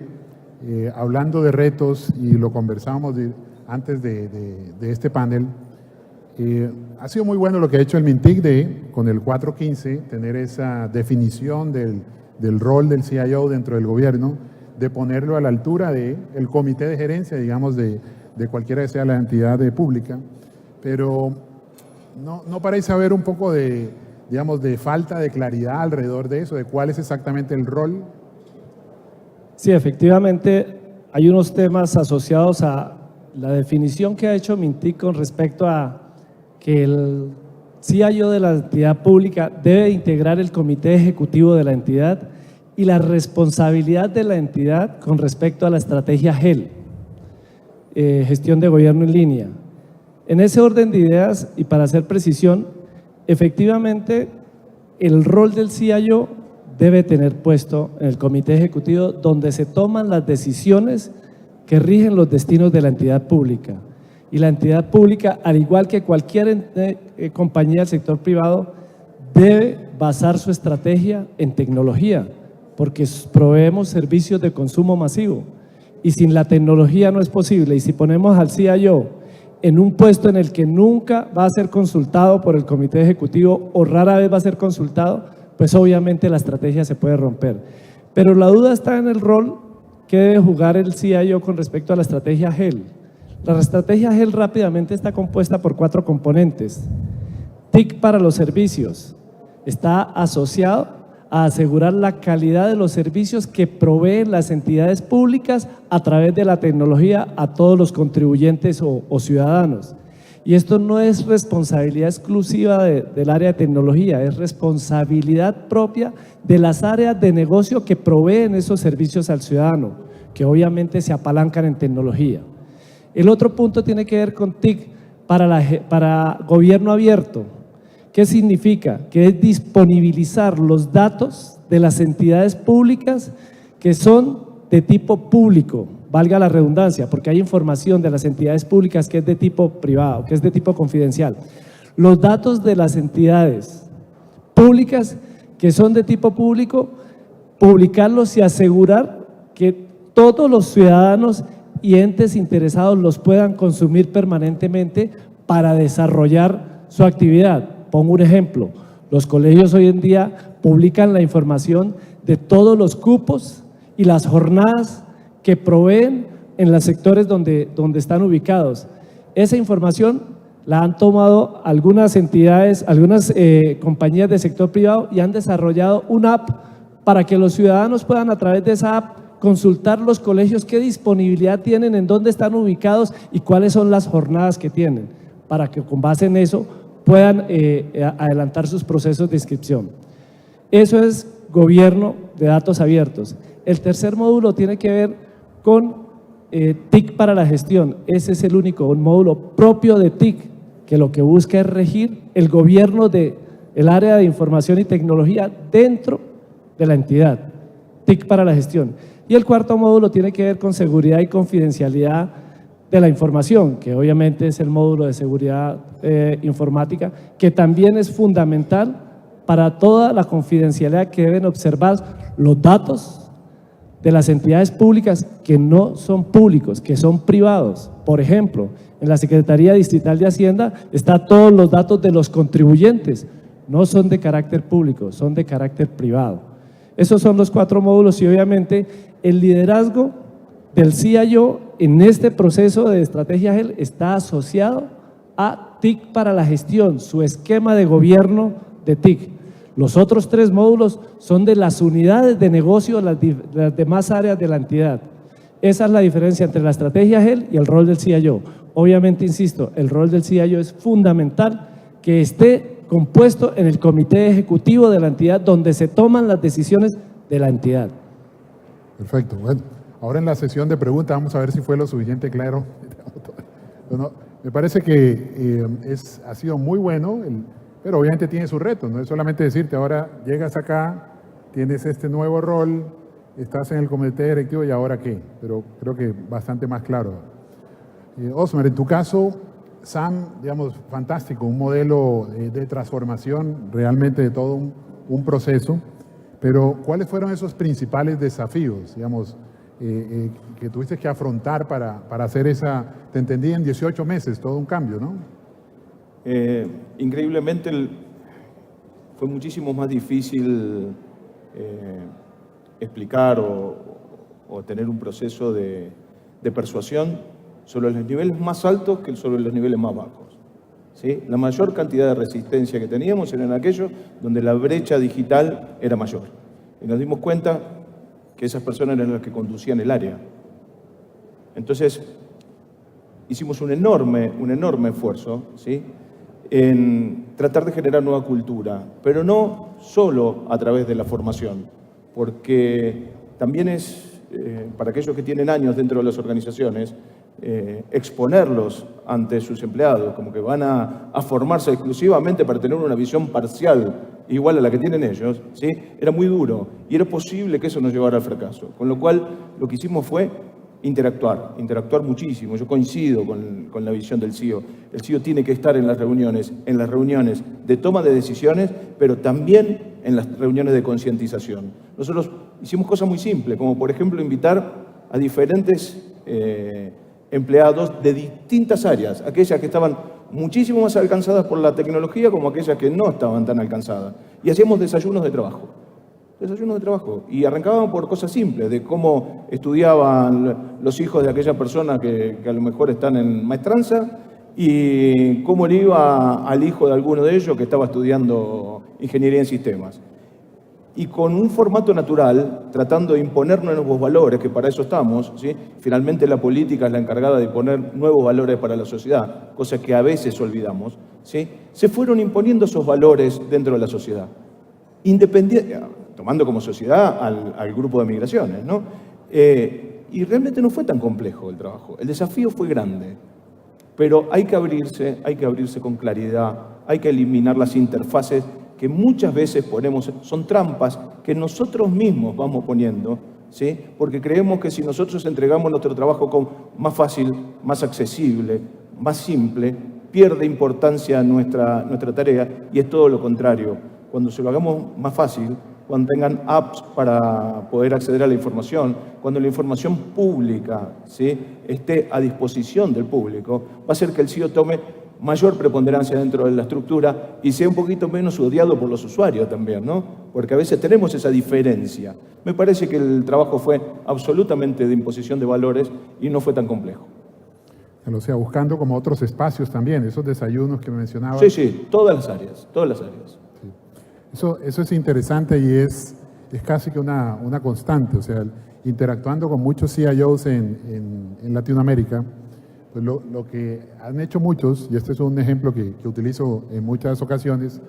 hablando de retos, y lo conversábamos antes de este panel, ha sido muy bueno lo que ha hecho el MINTIC con el 415, tener esa definición del rol del CIO dentro del gobierno, de ponerlo a la altura del comité de gerencia, digamos, de cualquiera que sea la entidad pública. Pero no parece haber un poco de falta de claridad alrededor de eso, de cuál es exactamente el rol. Sí, efectivamente hay unos temas asociados a la definición que ha hecho MINTIC con respecto a que el CIO de la entidad pública debe integrar el comité ejecutivo de la entidad y la responsabilidad de la entidad con respecto a la estrategia GEL, gestión de gobierno en línea. En ese orden de ideas, y para hacer precisión, efectivamente el rol del CIO debe tener puesto en el comité ejecutivo donde se toman las decisiones que rigen los destinos de la entidad pública. Y la entidad pública, al igual que cualquier compañía del sector privado, debe basar su estrategia en tecnología, porque proveemos servicios de consumo masivo. Y sin la tecnología no es posible. Y si ponemos al CIO en un puesto en el que nunca va a ser consultado por el comité ejecutivo o rara vez va a ser consultado, pues obviamente la estrategia se puede romper. Pero la duda está en el rol que debe jugar el CIO con respecto a la estrategia GEL. La estrategia GEL rápidamente está compuesta por 4 componentes. TIC para los servicios. Está asociado a asegurar la calidad de los servicios que proveen las entidades públicas a través de la tecnología a todos los contribuyentes o ciudadanos. Y esto no es responsabilidad exclusiva del área de tecnología, es responsabilidad propia de las áreas de negocio que proveen esos servicios al ciudadano, que obviamente se apalancan en tecnología. El otro punto tiene que ver con TIC para gobierno abierto. ¿Qué significa? Que es disponibilizar los datos de las entidades públicas que son de tipo público, valga la redundancia, porque hay información de las entidades públicas que es de tipo privado, que es de tipo confidencial. Los datos de las entidades públicas que son de tipo público, publicarlos y asegurar que todos los ciudadanos y entes interesados los puedan consumir permanentemente para desarrollar su actividad. Pongo un ejemplo, los colegios hoy en día publican la información de todos los cupos y las jornadas que proveen en los sectores donde están ubicados. Esa información la han tomado algunas entidades, algunas compañías del sector privado y han desarrollado una app para que los ciudadanos puedan a través de esa app consultar los colegios, qué disponibilidad tienen, en dónde están ubicados y cuáles son las jornadas que tienen, para que con base en eso puedan adelantar sus procesos de inscripción. Eso es gobierno de datos abiertos. El tercer módulo tiene que ver con TIC para la gestión. Ese es el único, un módulo propio de TIC, que lo que busca es regir el gobierno del área de información y tecnología dentro de la entidad. TIC para la gestión. Y el cuarto módulo tiene que ver con seguridad y confidencialidad de la información, que obviamente es el módulo de seguridad informática, que también es fundamental para toda la confidencialidad que deben observar los datos de las entidades públicas que no son públicos, que son privados. Por ejemplo, en la Secretaría Distrital de Hacienda están todos los datos de los contribuyentes, no son de carácter público, son de carácter privado. Esos son los 4 módulos y obviamente el liderazgo del CIO en este proceso de estrategia AGIL está asociado a TIC para la gestión, su esquema de gobierno de TIC. Los otros 3 módulos son de las unidades de negocio de las demás áreas de la entidad. Esa es la diferencia entre la estrategia AGIL y el rol del CIO. Obviamente, insisto, el rol del CIO es fundamental que esté compuesto en el comité ejecutivo de la entidad donde se toman las decisiones de la entidad. Perfecto. Bueno, ahora en la sesión de preguntas vamos a ver si fue lo suficiente claro. Bueno, me parece que ha sido muy bueno, pero obviamente tiene sus retos. No es solamente decirte, ahora llegas acá, tienes este nuevo rol, estás en el comité directivo y ahora qué. Pero creo que bastante más claro. Osmar, en tu caso, SAM, digamos, fantástico, un modelo de transformación realmente de todo un proceso. Pero, ¿cuáles fueron esos principales desafíos, digamos, que tuviste que afrontar para hacer esa, te entendí, en 18 meses, todo un cambio, ¿no? Increíblemente fue muchísimo más difícil explicar o tener un proceso de persuasión sobre los niveles más altos que sobre los niveles más bajos, ¿sí? La mayor cantidad de resistencia que teníamos era en aquellos donde la brecha digital era mayor. Y nos dimos cuenta que esas personas eran las que conducían el área. Entonces, hicimos un enorme esfuerzo, ¿sí?, en tratar de generar nueva cultura, pero no solo a través de la formación, porque también es, para aquellos que tienen años dentro de las organizaciones, exponerlos ante sus empleados, como que van a formarse exclusivamente para tener una visión parcial igual a la que tienen ellos, ¿sí? Era muy duro y era posible que eso nos llevara al fracaso. Con lo cual, lo que hicimos fue interactuar muchísimo. Yo coincido con la visión del CEO. El CEO tiene que estar en las reuniones de toma de decisiones, pero también en las reuniones de concientización. Nosotros hicimos cosas muy simples, como por ejemplo invitar a diferentes empleados de distintas áreas, aquellas que estaban muchísimo más alcanzadas por la tecnología como aquellas que no estaban tan alcanzadas. Y hacíamos desayunos de trabajo. Y arrancaban por cosas simples, de cómo estudiaban los hijos de aquella persona que a lo mejor están en maestranza y cómo le iba al hijo de alguno de ellos que estaba estudiando ingeniería en sistemas. Y con un formato natural, tratando de imponer nuevos valores, que para eso estamos, ¿sí? Finalmente la política es la encargada de imponer nuevos valores para la sociedad, cosa que a veces olvidamos, ¿sí? Se fueron imponiendo esos valores dentro de la sociedad, tomando como sociedad al grupo de migraciones, ¿no? Y realmente no fue tan complejo el trabajo, el desafío fue grande, pero hay que abrirse con claridad, hay que eliminar las interfaces que muchas veces son trampas que nosotros mismos vamos poniendo, ¿sí? Porque creemos que si nosotros entregamos nuestro trabajo más fácil, más accesible, más simple, pierde importancia nuestra tarea y es todo lo contrario. Cuando se lo hagamos más fácil, cuando tengan apps para poder acceder a la información, cuando la información pública, ¿sí?, esté a disposición del público, va a hacer que el CEO tome mayor preponderancia dentro de la estructura y sea un poquito menos odiado por los usuarios también, ¿no? Porque a veces tenemos esa diferencia. Me parece que el trabajo fue absolutamente de imposición de valores y no fue tan complejo. O sea, buscando como otros espacios también, esos desayunos que mencionabas. Sí, todas las áreas. Sí. Eso es interesante y es casi que una constante, o sea, interactuando con muchos CIOs en Latinoamérica. Pues lo que han hecho muchos, y este es un ejemplo que utilizo en muchas ocasiones,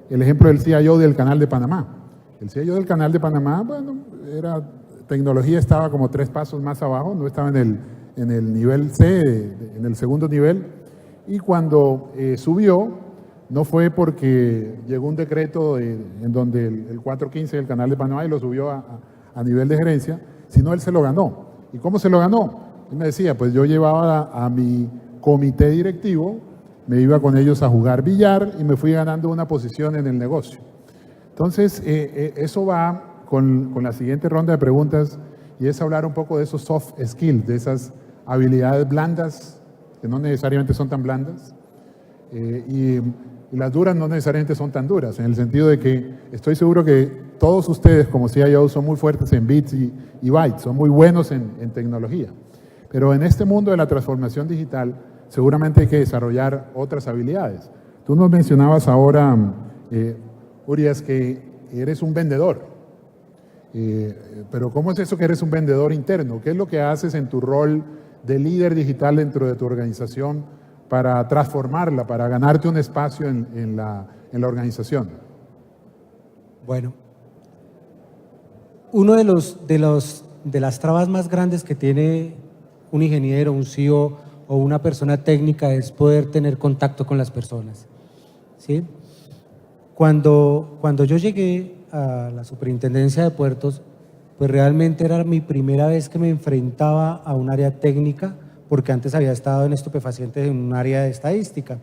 el ejemplo del CIO del Canal de Panamá. El CIO del Canal de Panamá, bueno, tecnología estaba como 3 pasos más abajo, no estaba en el nivel C, en el segundo nivel, y cuando subió, no fue porque llegó un decreto en donde el 415 del Canal de Panamá y lo subió a nivel de gerencia, sino él se lo ganó. ¿Y cómo se lo ganó? Él me decía, pues yo llevaba a mi comité directivo, me iba con ellos a jugar billar y me fui ganando una posición en el negocio. Entonces, eso va con la siguiente ronda de preguntas y es hablar un poco de esos soft skills, de esas habilidades blandas, que no necesariamente son tan blandas, y las duras no necesariamente son tan duras, en el sentido de que estoy seguro que todos ustedes como CIO son muy fuertes en bits y bytes, son muy buenos en tecnología. Pero en este mundo de la transformación digital seguramente hay que desarrollar otras habilidades. Tú nos mencionabas ahora, Urias, que eres un vendedor. Pero ¿cómo es eso que eres un vendedor interno? ¿Qué es lo que haces en tu rol de líder digital dentro de tu organización para transformarla, para ganarte un espacio en la organización? Bueno, uno de las trabas más grandes que tiene un ingeniero, un CEO o una persona técnica es poder tener contacto con las personas, ¿sí? Cuando yo llegué a la Superintendencia de Puertos, pues realmente era mi primera vez que me enfrentaba a un área técnica, porque antes había estado en estupefacientes en un área de estadística.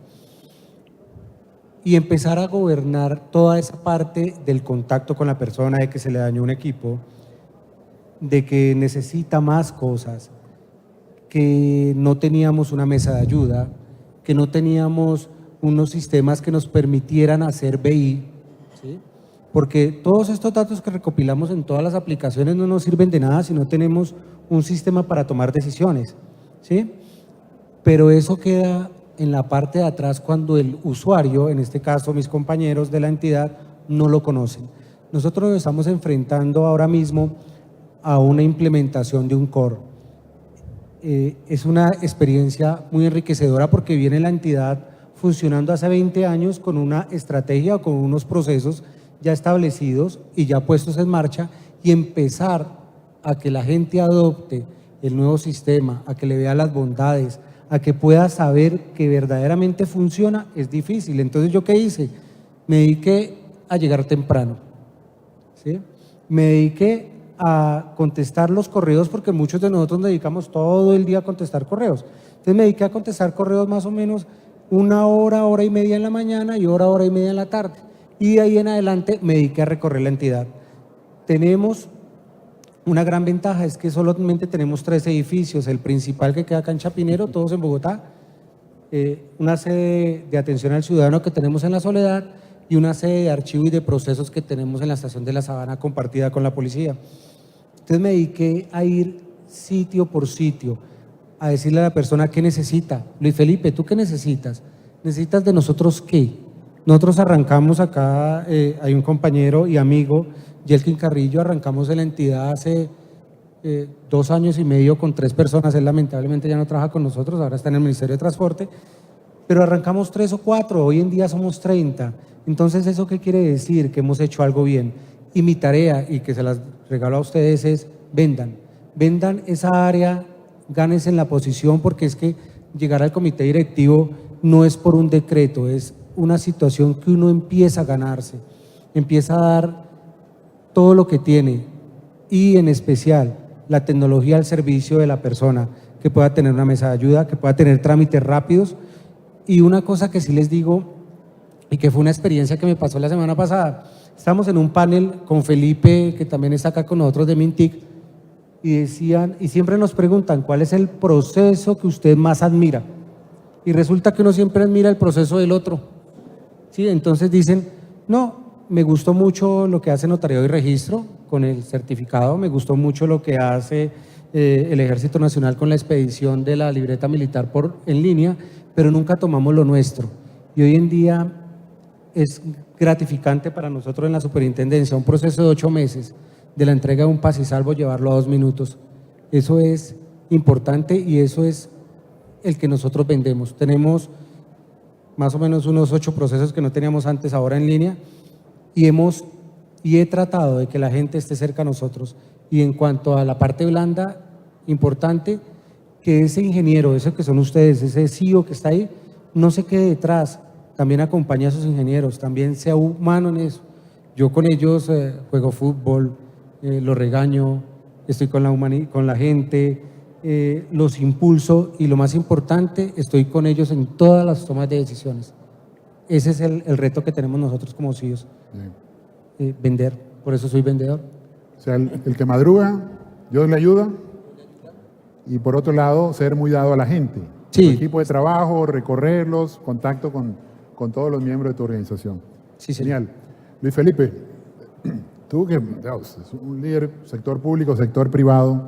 Y empezar a gobernar toda esa parte del contacto con la persona, de que se le dañó un equipo, de que necesita más cosas, que no teníamos una mesa de ayuda, que no teníamos unos sistemas que nos permitieran hacer BI, ¿sí? Porque todos estos datos que recopilamos en todas las aplicaciones no nos sirven de nada si no tenemos un sistema para tomar decisiones, ¿sí? Pero eso queda en la parte de atrás cuando el usuario, en este caso mis compañeros de la entidad, no lo conocen. Nosotros nos estamos enfrentando ahora mismo a una implementación de un core. Es una experiencia muy enriquecedora porque viene la entidad funcionando hace 20 años con una estrategia o con unos procesos ya establecidos y ya puestos en marcha, y empezar a que la gente adopte el nuevo sistema, a que le vea las bondades, a que pueda saber que verdaderamente funciona, es difícil. Entonces, ¿yo qué hice? Me dediqué a llegar temprano, ¿sí? Me dediqué a contestar los correos, porque muchos de nosotros nos dedicamos todo el día a contestar correos. Entonces me dediqué a contestar correos más o menos 1 hora, hora y media en la mañana y hora y media en la tarde. Y de ahí en adelante me dediqué a recorrer la entidad. Tenemos una gran ventaja, es que solamente tenemos 3 edificios, el principal que queda acá en Chapinero, todos en Bogotá, una sede de atención al ciudadano que tenemos en La Soledad y una sede de archivo y de procesos que tenemos en la estación de La Sabana compartida con la policía. Entonces me dediqué a ir sitio por sitio, a decirle a la persona qué necesita. Luis Felipe, ¿tú qué necesitas? ¿Necesitas de nosotros qué? Nosotros arrancamos acá, hay un compañero y amigo, Yelkin Carrillo, arrancamos en la entidad hace 2 años y medio con 3 personas. Él lamentablemente ya no trabaja con nosotros, ahora está en el Ministerio de Transporte, pero arrancamos 3 o 4, hoy en día somos 30. Entonces, ¿eso qué quiere decir? Que hemos hecho algo bien. Y mi tarea, y que se las regalo a ustedes, es vendan esa área, gánense en la posición, porque es que llegar al comité directivo no es por un decreto, es una situación que uno empieza a ganarse, empieza a dar todo lo que tiene, y en especial la tecnología al servicio de la persona, que pueda tener una mesa de ayuda, que pueda tener trámites rápidos. Y una cosa que sí les digo, y que fue una experiencia que me pasó la semana pasada, estamos en un panel con Felipe, que también está acá con nosotros de Mintic, y decían, y siempre nos preguntan, ¿cuál es el proceso que usted más admira? Y resulta que uno siempre admira el proceso del otro, ¿sí? Entonces dicen, no, me gustó mucho lo que hace Notariado y Registro con el certificado, me gustó mucho lo que hace el Ejército Nacional con la expedición de la libreta militar en línea, pero nunca tomamos lo nuestro. Y hoy en día es gratificante para nosotros en la superintendencia, un proceso de 8 meses de la entrega de un paz y salvo, llevarlo a 2 minutos. Eso es importante y eso es el que nosotros vendemos. Tenemos más o menos unos 8 procesos que no teníamos antes ahora en línea, y he tratado de que la gente esté cerca a nosotros. Y en cuanto a la parte blanda, importante que ese ingeniero, ese que son ustedes, ese CEO que está ahí, no se quede detrás, también acompañe a sus ingenieros, también sea humano en eso. Yo con ellos juego fútbol, los regaño, estoy con la gente, los impulso, y lo más importante, estoy con ellos en todas las tomas de decisiones. Ese es el reto que tenemos nosotros como CEOs, vender, por eso soy vendedor. O sea, el que madruga, Dios le ayuda, y por otro lado, ser muy dado a la gente. Sí. Tu equipo de trabajo, recorrerlos, contacto con todos los miembros de tu organización. Sí, señor. Genial. Luis Felipe, tú que es un líder sector público, sector privado,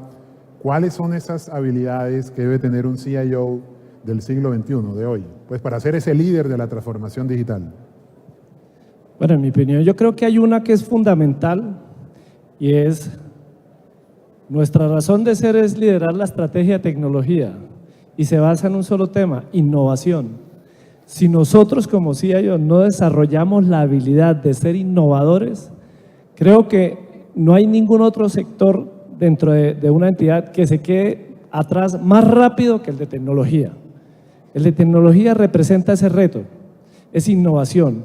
¿cuáles son esas habilidades que debe tener un CIO del siglo XXI, de hoy? Pues para ser ese líder de la transformación digital. Bueno, en mi opinión, yo creo que hay una que es fundamental y es nuestra razón de ser es liderar la estrategia de tecnología y se basa en un solo tema, innovación. Si nosotros como CIO no desarrollamos la habilidad de ser innovadores, creo que no hay ningún otro sector dentro de una entidad que se quede atrás más rápido que el de tecnología. El de tecnología representa ese reto, es innovación.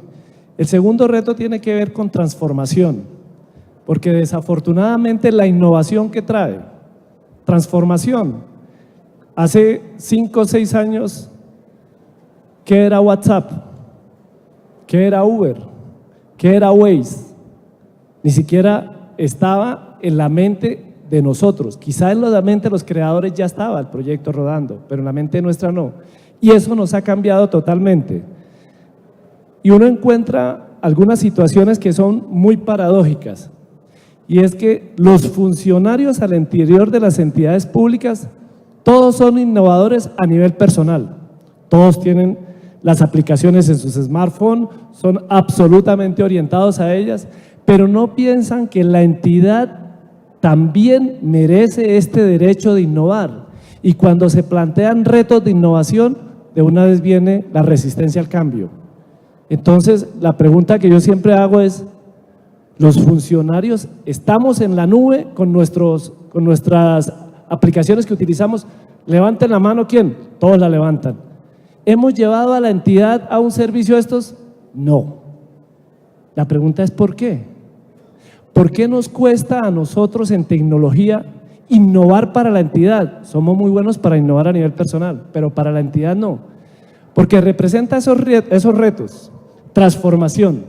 El segundo reto tiene que ver con transformación, porque desafortunadamente la innovación que trae, transformación, hace 5 o 6 años, ¿qué era WhatsApp? ¿Qué era Uber? ¿Qué era Waze? Ni siquiera estaba en la mente de nosotros. Quizá en la mente de los creadores ya estaba el proyecto rodando, pero en la mente nuestra no. Y eso nos ha cambiado totalmente. Y uno encuentra algunas situaciones que son muy paradójicas. Y es que los funcionarios al interior de las entidades públicas, todos son innovadores a nivel personal. Todos tienen las aplicaciones en sus smartphones, son absolutamente orientados a ellas, pero no piensan que la entidad también merece este derecho de innovar. Y cuando se plantean retos de innovación, de una vez viene la resistencia al cambio. Entonces, la pregunta que yo siempre hago es, ¿los funcionarios estamos en la nube con nuestras aplicaciones que utilizamos? Levanten la mano, ¿quién? Todos la levantan. ¿Hemos llevado a la entidad a un servicio de estos? No. La pregunta es ¿por qué? ¿Por qué nos cuesta a nosotros en tecnología innovar para la entidad? Somos muy buenos para innovar a nivel personal, pero para la entidad no. Porque representa esos retos. Transformación.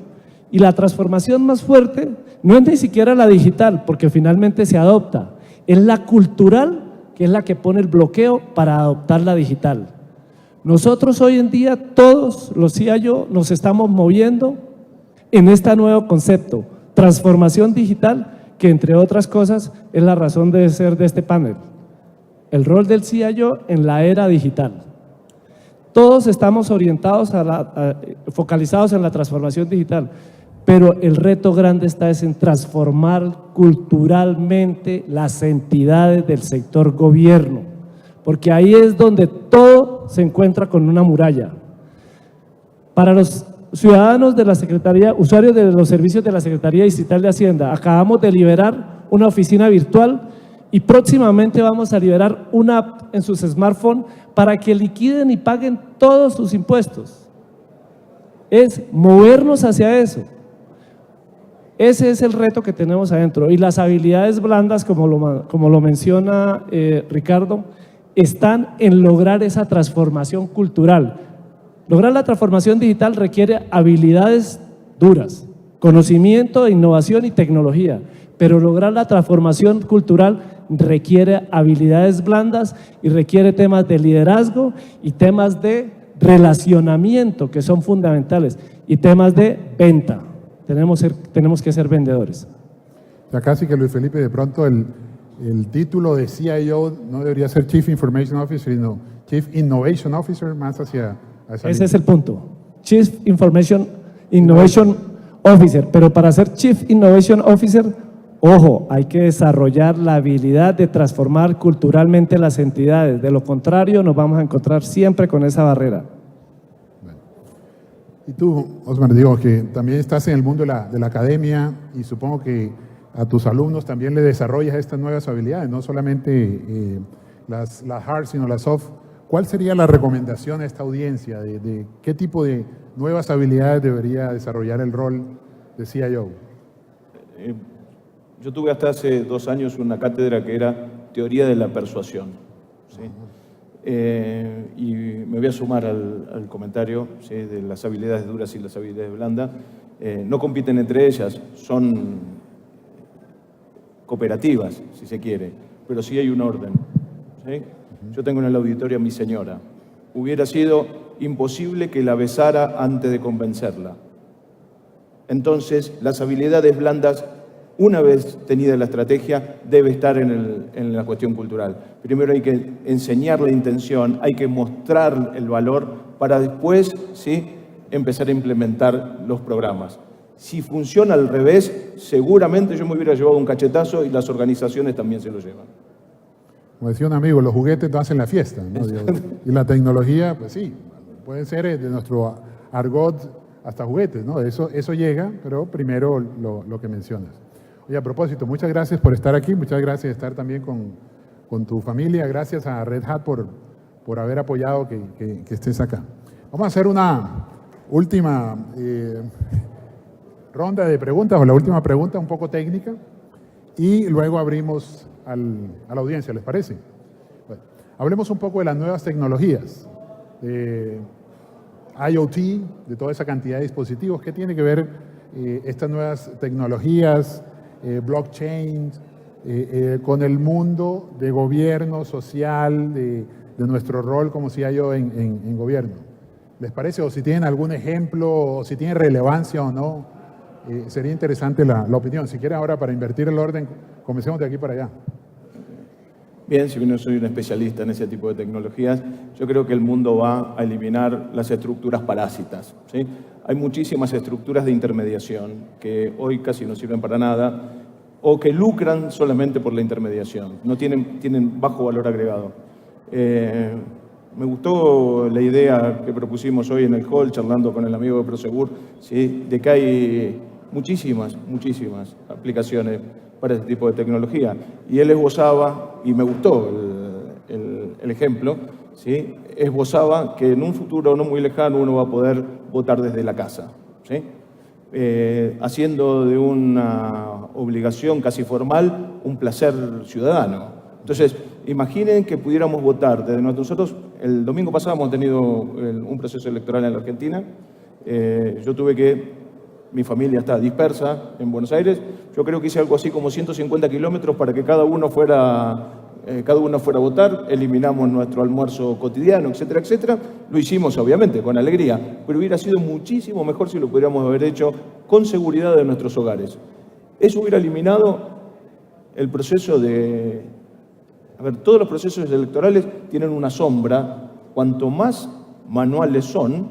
Y la transformación más fuerte no es ni siquiera la digital, porque finalmente se adopta. Es la cultural, que es la que pone el bloqueo para adoptar la digital. Nosotros hoy en día, todos los CIO, nos estamos moviendo en este nuevo concepto, transformación digital, que entre otras cosas es la razón de ser de este panel. El rol del CIO en la era digital. Todos estamos orientados focalizados en la transformación digital, pero el reto grande está en transformar culturalmente las entidades del sector gobierno, porque ahí es donde todo se encuentra con una muralla. Para los ciudadanos de la Secretaría, usuarios de los servicios de la Secretaría Digital de Hacienda, acabamos de liberar una oficina virtual y próximamente vamos a liberar una app en sus smartphones para que liquiden y paguen todos sus impuestos. Es movernos hacia eso. Ese es el reto que tenemos adentro. Y las habilidades blandas, como lo menciona Ricardo, están en lograr esa transformación cultural. Lograr la transformación digital requiere habilidades duras, conocimiento, innovación y tecnología, pero lograr la transformación cultural requiere habilidades blandas y requiere temas de liderazgo y temas de relacionamiento que son fundamentales y temas de venta. Tenemos que ser vendedores. O sea, casi que Luis Felipe, de pronto el título de CIO no debería ser Chief Information Officer, sino Chief Innovation Officer, más hacia esa Ese línea. es el punto. Chief Information Innovation Officer, pero para ser Chief Innovation Officer, ojo, hay que desarrollar la habilidad de transformar culturalmente las entidades. De lo contrario, nos vamos a encontrar siempre con esa barrera. Y tú, Osmar, digo que también estás en el mundo de la academia y supongo que a tus alumnos también le desarrollas estas nuevas habilidades, no solamente las hard, sino las soft. ¿Cuál sería la recomendación a esta audiencia de qué tipo de nuevas habilidades debería desarrollar el rol de CIO? Yo tuve hasta hace 2 años una cátedra que era Teoría de la Persuasión. ¿Sí? Y me voy a sumar al comentario, ¿sí?, de las habilidades duras y las habilidades blandas. No compiten entre ellas, son cooperativas, si se quiere, pero sí hay un orden. ¿Sí? Yo tengo en el auditorio a mi señora, hubiera sido imposible que la besara antes de convencerla. Entonces, las habilidades blandas, una vez tenida la estrategia, debe estar en la cuestión cultural. Primero hay que enseñar la intención, hay que mostrar el valor para después, ¿sí?, empezar a implementar los programas. Si funciona al revés, seguramente yo me hubiera llevado un cachetazo y las organizaciones también se lo llevan. Como decía un amigo, los juguetes no hacen la fiesta, ¿no? Y la tecnología, pues sí, puede ser de nuestro argot hasta juguetes, ¿no? Eso llega, pero primero lo que mencionas. Oye, a propósito, muchas gracias por estar aquí, muchas gracias de estar también con tu familia, gracias a Red Hat por haber apoyado que estés acá. Vamos a hacer una última ronda de preguntas, o la última pregunta un poco técnica, y luego abrimos a la audiencia, ¿les parece? Bueno, hablemos un poco de las nuevas tecnologías, de IoT, de toda esa cantidad de dispositivos. ¿Qué tiene que ver estas nuevas tecnologías, blockchain, con el mundo de gobierno social, de nuestro rol como CIO en gobierno? ¿Les parece? O si tienen algún ejemplo, o si tiene relevancia o no, sería interesante la opinión. Si quieren ahora, para invertir el orden, comencemos de aquí para allá. Bien, si bien no soy un especialista en ese tipo de tecnologías, yo creo que el mundo va a eliminar las estructuras parásitas, ¿sí? Hay muchísimas estructuras de intermediación que hoy casi no sirven para nada o que lucran solamente por la intermediación, no tienen bajo valor agregado. Me gustó la idea que propusimos hoy en el hall, charlando con el amigo de Prosegur, ¿sí?, de que hay muchísimas aplicaciones para este tipo de tecnología. Y él esbozaba, y me gustó el ejemplo, ¿sí?, esbozaba que en un futuro no muy lejano uno va a poder votar desde la casa, ¿sí?, haciendo de una obligación casi formal un placer ciudadano. Entonces, imaginen que pudiéramos votar desde nosotros. El domingo pasado hemos tenido un proceso electoral en la Argentina. Yo mi familia está dispersa en Buenos Aires. Yo creo que hice algo así como 150 kilómetros para que cada uno fuera a votar. Eliminamos nuestro almuerzo cotidiano, etcétera, etcétera. Lo hicimos, obviamente, con alegría, pero hubiera sido muchísimo mejor si lo pudiéramos haber hecho con seguridad de nuestros hogares. Eso hubiera eliminado el proceso de... A ver, todos los procesos electorales tienen una sombra. Cuanto más manuales son,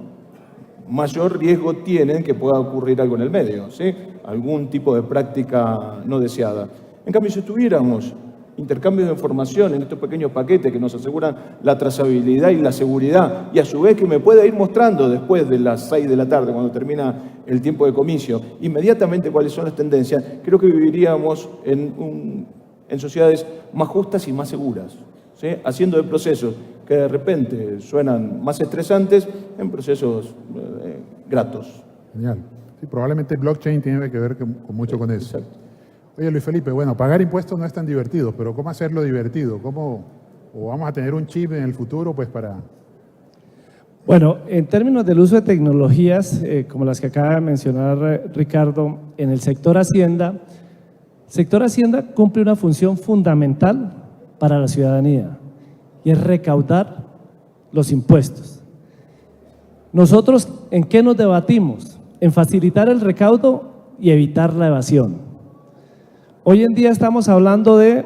mayor riesgo tienen que pueda ocurrir algo en el medio, ¿sí?, algún tipo de práctica no deseada. En cambio, si tuviéramos intercambio de información en estos pequeños paquetes que nos aseguran la trazabilidad y la seguridad, y a su vez que me pueda ir mostrando después de las 6 de la tarde, cuando termina el tiempo de comicio, inmediatamente cuáles son las tendencias, creo que viviríamos en sociedades más justas y más seguras, ¿sí?, haciendo de procesos que de repente suenan más estresantes en procesos gratos. Genial. Sí, probablemente blockchain tiene que ver con mucho con eso. Exacto. Oye, Luis Felipe, bueno, pagar impuestos no es tan divertido, pero ¿cómo hacerlo divertido? ¿O vamos a tener un chip en el futuro pues para...? Bueno, en términos del uso de tecnologías, como las que acaba de mencionar Ricardo, en el sector Hacienda cumple una función fundamental para la ciudadanía, y es recaudar los impuestos. Nosotros, ¿en qué nos debatimos? En facilitar el recaudo y evitar la evasión. Hoy en día estamos hablando de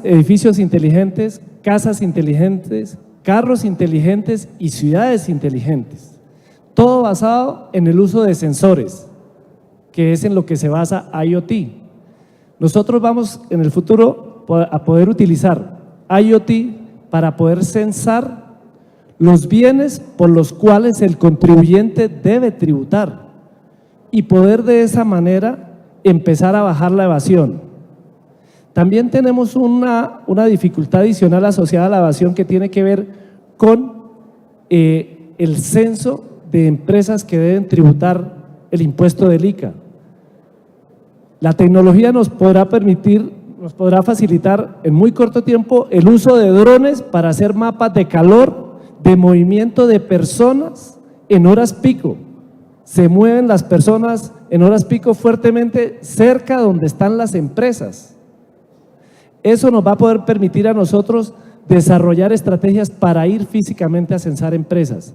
edificios inteligentes, casas inteligentes, carros inteligentes y ciudades inteligentes. Todo basado en el uso de sensores, que es en lo que se basa IoT. Nosotros vamos en el futuro a poder utilizar IoT para poder censar los bienes por los cuales el contribuyente debe tributar y poder de esa manera empezar a bajar la evasión. También tenemos una dificultad adicional asociada a la evasión que tiene que ver con el censo de empresas que deben tributar el impuesto del ICA. La tecnología nos podrá facilitar en muy corto tiempo el uso de drones para hacer mapas de calor, de movimiento de personas en horas pico. Se mueven las personas en horas pico fuertemente cerca donde están las empresas. Eso nos va a poder permitir a nosotros desarrollar estrategias para ir físicamente a censar empresas.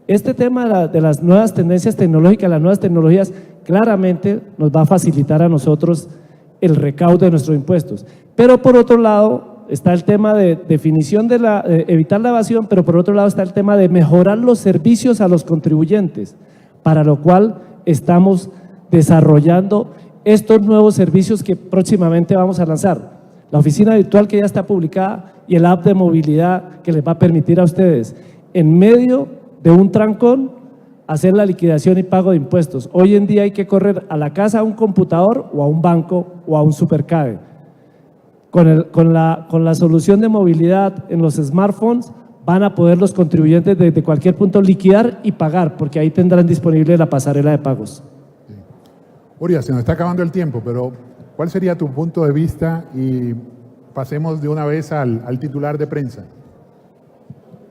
Este tema de las nuevas tendencias tecnológicas, las nuevas tecnologías, claramente nos va a facilitar a nosotros el recaudo de nuestros impuestos. Pero por otro lado está el tema de definición de evitar la evasión, pero por otro lado está el tema de mejorar los servicios a los contribuyentes, para lo cual estamos desarrollando estos nuevos servicios que próximamente vamos a lanzar. La oficina virtual que ya está publicada y el app de movilidad que les va a permitir a ustedes, en medio de un trancón, hacer la liquidación y pago de impuestos. Hoy en día hay que correr a la casa, a un computador o a un banco o a un supercade. Con la solución de movilidad en los smartphones van a poder los contribuyentes desde cualquier punto liquidar y pagar, porque ahí tendrán disponible la pasarela de pagos. Urias, se nos está acabando el tiempo, pero ¿cuál sería tu punto de vista? Y pasemos de una vez al titular de prensa.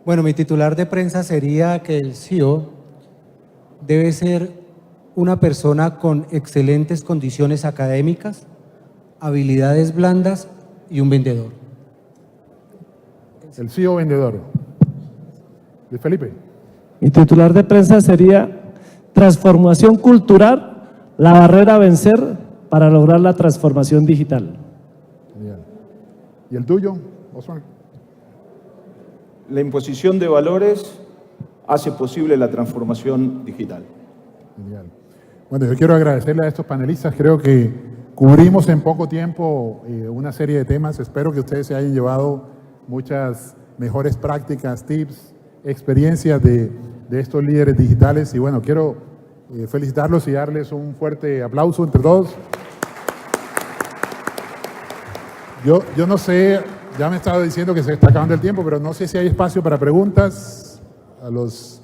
Bueno, mi titular de prensa sería que el CEO debe ser una persona con excelentes condiciones académicas, habilidades blandas y un vendedor. El CEO vendedor. Luis Felipe. Mi titular de prensa sería transformación cultural, la barrera a vencer para lograr la transformación digital. Genial. ¿Y el tuyo, Osvaldo? La imposición de valores hace posible la transformación digital. Genial. Bueno, yo quiero agradecerle a estos panelistas. Creo que cubrimos en poco tiempo una serie de temas. Espero que ustedes se hayan llevado muchas mejores prácticas, tips, experiencias de estos líderes digitales. Y bueno, quiero felicitarlos y darles un fuerte aplauso entre todos. Yo no sé, ya me he estado diciendo que se está acabando el tiempo, pero no sé si hay espacio para preguntas a los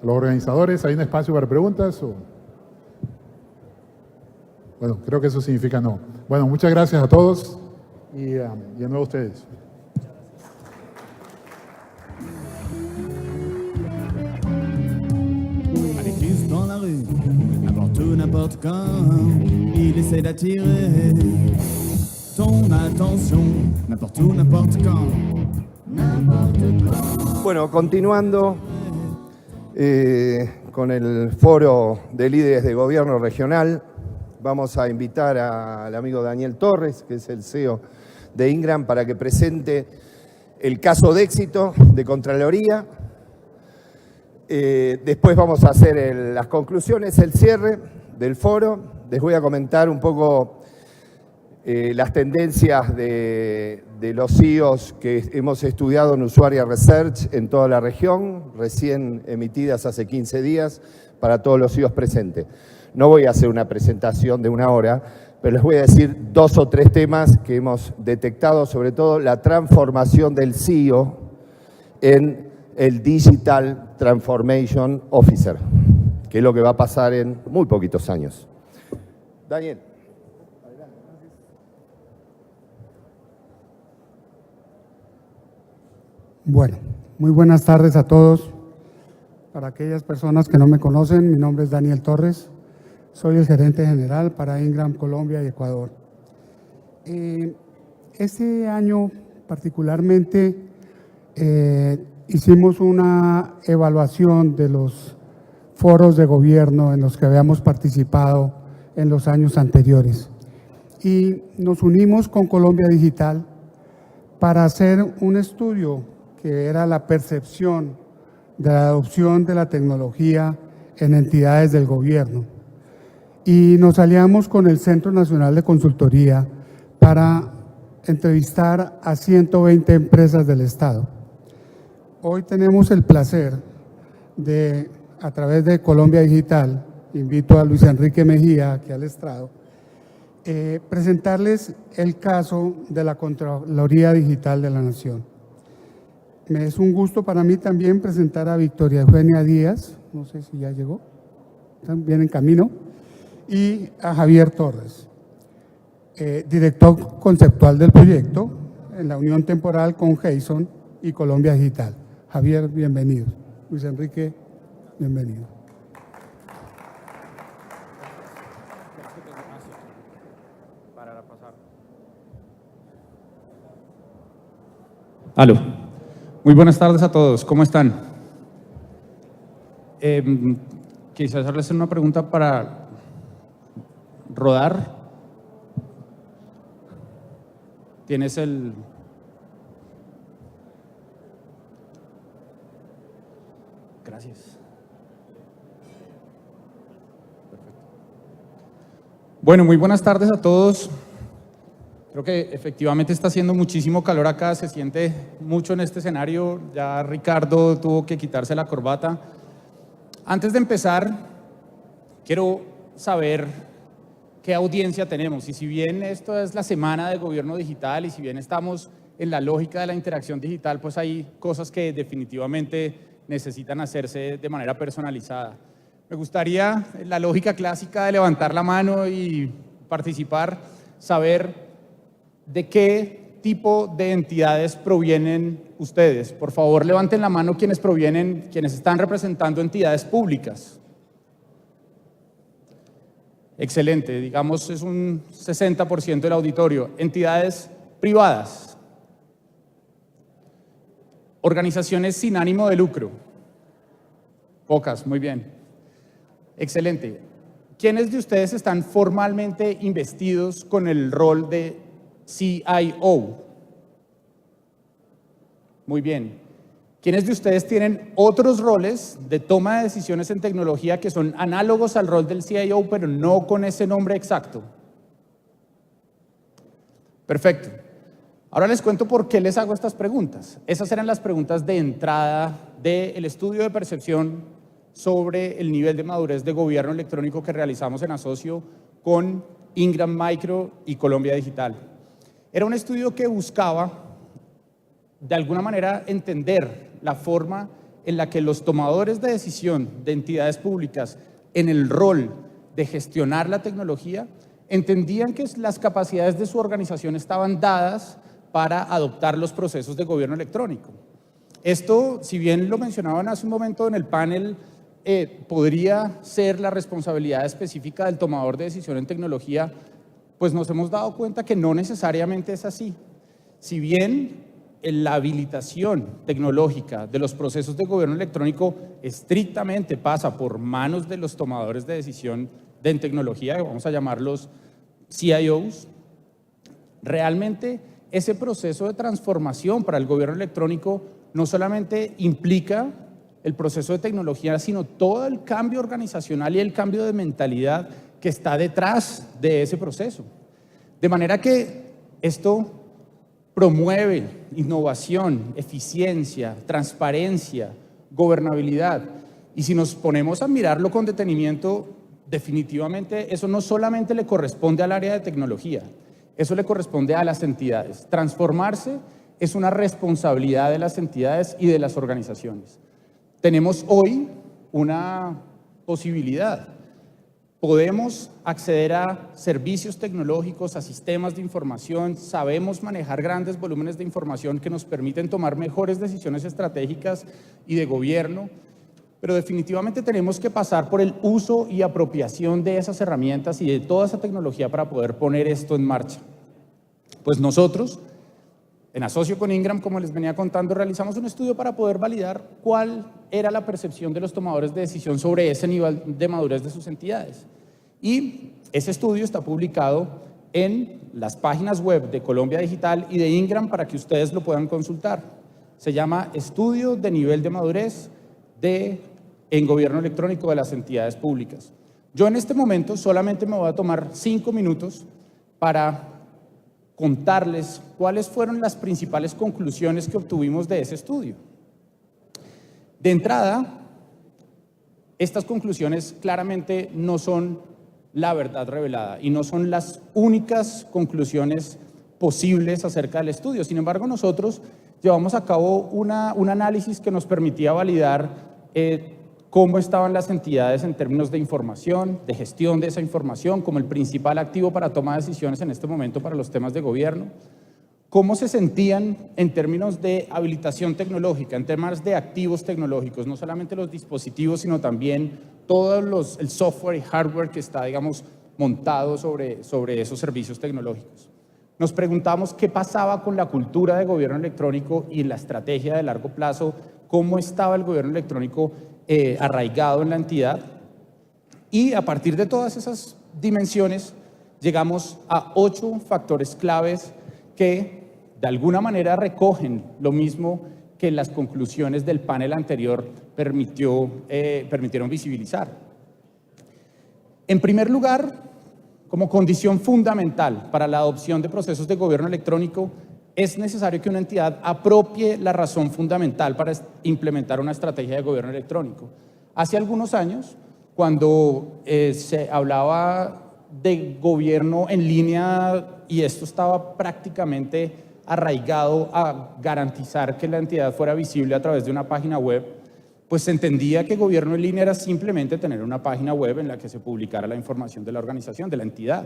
organizadores. ¿Hay un espacio para preguntas? Bueno, creo que eso significa no. Bueno, muchas gracias a todos y de nuevo a ustedes. Allez tous dans la rue, n'importe où, n'importe quand, il essaie d'attirer ton attention, n'importe où, n'importe quand, n'importe quand. Bueno, continuando con el foro de líderes de gobierno regional, vamos a invitar al amigo Daniel Torres, que es el CEO de Ingram, para que presente el caso de éxito de Contraloría. Después vamos a hacer las conclusiones, el cierre del foro. Les voy a comentar un poco las tendencias de los CEOs que hemos estudiado en Usuaria Research en toda la región, recién emitidas hace 15 días para todos los CEOs presentes. No voy a hacer una presentación de una hora, pero les voy a decir 2 o 3 temas que hemos detectado, sobre todo la transformación del CEO en el Digital Transformation Officer, que es lo que va a pasar en muy poquitos años. Daniel. Bueno, muy buenas tardes a todos. Para aquellas personas que no me conocen, mi nombre es Daniel Torres, soy el gerente general para Ingram Colombia y Ecuador. Este año particularmente hicimos una evaluación de los foros de gobierno en los que habíamos participado en los años anteriores y nos unimos con Colombia Digital para hacer un estudio que era la percepción de la adopción de la tecnología en entidades del gobierno. Y nos aliamos con el Centro Nacional de Consultoría para entrevistar a 120 empresas del Estado. Hoy tenemos el placer de, a través de Colombia Digital, invito a Luis Enrique Mejía, aquí al estrado, presentarles el caso de la Contraloría Digital de la Nación. Es un gusto para mí también presentar a Victoria Eugenia Díaz, no sé si ya llegó, están bien en camino, y a Javier Torres, director conceptual del proyecto en la unión temporal con Jason y Colombia Digital. Javier, bienvenido. Luis Enrique, bienvenido. Aló. Muy buenas tardes a todos. ¿Cómo están? Quisiera hacerles una pregunta para rodar. ¿Tienes el...? Gracias. Perfecto. Bueno, muy buenas tardes a todos. Creo que efectivamente está haciendo muchísimo calor acá, se siente mucho en este escenario. Ya Ricardo tuvo que quitarse la corbata. Antes de empezar, quiero saber qué audiencia tenemos. Y si bien esto es la semana de gobierno digital y si bien estamos en la lógica de la interacción digital, pues hay cosas que definitivamente necesitan hacerse de manera personalizada. Me gustaría, en la lógica clásica de levantar la mano y participar, saber ¿de qué tipo de entidades provienen ustedes? Por favor, levanten la mano quienes están representando entidades públicas. Excelente, digamos es un 60% del auditorio. Entidades privadas. Organizaciones sin ánimo de lucro. Pocas, muy bien. Excelente. ¿Quiénes de ustedes están formalmente investidos con el rol de CIO? Muy bien. ¿Quiénes de ustedes tienen otros roles de toma de decisiones en tecnología que son análogos al rol del CIO, pero no con ese nombre exacto? Perfecto. Ahora les cuento por qué les hago estas preguntas. Esas eran las preguntas de entrada del estudio de percepción sobre el nivel de madurez de gobierno electrónico que realizamos en asocio con Ingram Micro y Colombia Digital. Era un estudio que buscaba, de alguna manera, entender la forma en la que los tomadores de decisión de entidades públicas en el rol de gestionar la tecnología entendían que las capacidades de su organización estaban dadas para adoptar los procesos de gobierno electrónico. Esto, si bien lo mencionaban hace un momento en el panel, podría ser la responsabilidad específica del tomador de decisión en tecnología, pues nos hemos dado cuenta que no necesariamente es así. Si bien la habilitación tecnológica de los procesos de gobierno electrónico estrictamente pasa por manos de los tomadores de decisión en tecnología, que vamos a llamarlos CIOs, realmente ese proceso de transformación para el gobierno electrónico no solamente implica el proceso de tecnología, sino todo el cambio organizacional y el cambio de mentalidad que está detrás de ese proceso. De manera que esto promueve innovación, eficiencia, transparencia, gobernabilidad. Y si nos ponemos a mirarlo con detenimiento, definitivamente eso no solamente le corresponde al área de tecnología, eso le corresponde a las entidades. Transformarse es una responsabilidad de las entidades y de las organizaciones. Tenemos hoy una posibilidad. Podemos acceder a servicios tecnológicos, a sistemas de información, sabemos manejar grandes volúmenes de información que nos permiten tomar mejores decisiones estratégicas y de gobierno, pero definitivamente tenemos que pasar por el uso y apropiación de esas herramientas y de toda esa tecnología para poder poner esto en marcha. Pues nosotros, en asocio con Ingram, como les venía contando, realizamos un estudio para poder validar cuál era la percepción de los tomadores de decisión sobre ese nivel de madurez de sus entidades. Y ese estudio está publicado en las páginas web de Colombia Digital y de Ingram para que ustedes lo puedan consultar. Se llama Estudio de Nivel de Madurez en Gobierno Electrónico de las Entidades Públicas. Yo en este momento solamente me voy a tomar 5 minutos para contarles cuáles fueron las principales conclusiones que obtuvimos de ese estudio. De entrada, estas conclusiones claramente no son la verdad revelada y no son las únicas conclusiones posibles acerca del estudio. Sin embargo, nosotros llevamos a cabo un análisis que nos permitía validar cómo estaban las entidades en términos de información, de gestión de esa información, como el principal activo para toma de decisiones en este momento para los temas de gobierno, cómo se sentían en términos de habilitación tecnológica, en temas de activos tecnológicos, no solamente los dispositivos, sino también todo el software y hardware que está, digamos, montado sobre esos servicios tecnológicos. nos preguntamos qué pasaba con la cultura de gobierno electrónico y la estrategia de largo plazo, cómo estaba el gobierno electrónico arraigado en la entidad. Y a partir de todas esas dimensiones, llegamos a 8 factores claves que de alguna manera recogen lo mismo que las conclusiones del panel anterior permitieron visibilizar. En primer lugar, como condición fundamental para la adopción de procesos de gobierno electrónico, es necesario que una entidad apropie la razón fundamental para implementar una estrategia de gobierno electrónico. Hace algunos años, cuando se hablaba de gobierno en línea y esto estaba prácticamente arraigado a garantizar que la entidad fuera visible a través de una página web, pues se entendía que gobierno en línea era simplemente tener una página web en la que se publicara la información de la organización, de la entidad.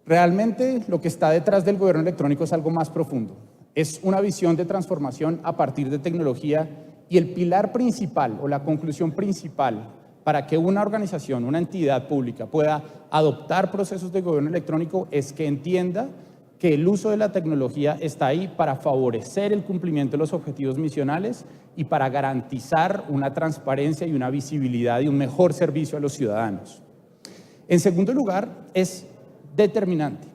Realmente lo que está detrás del gobierno electrónico es algo más profundo. Es una visión de transformación a partir de tecnología y el pilar principal o la conclusión principal para que una organización, una entidad pública pueda adoptar procesos de gobierno electrónico es que entienda que el uso de la tecnología está ahí para favorecer el cumplimiento de los objetivos misionales y para garantizar una transparencia y una visibilidad y un mejor servicio a los ciudadanos. En segundo lugar, es determinante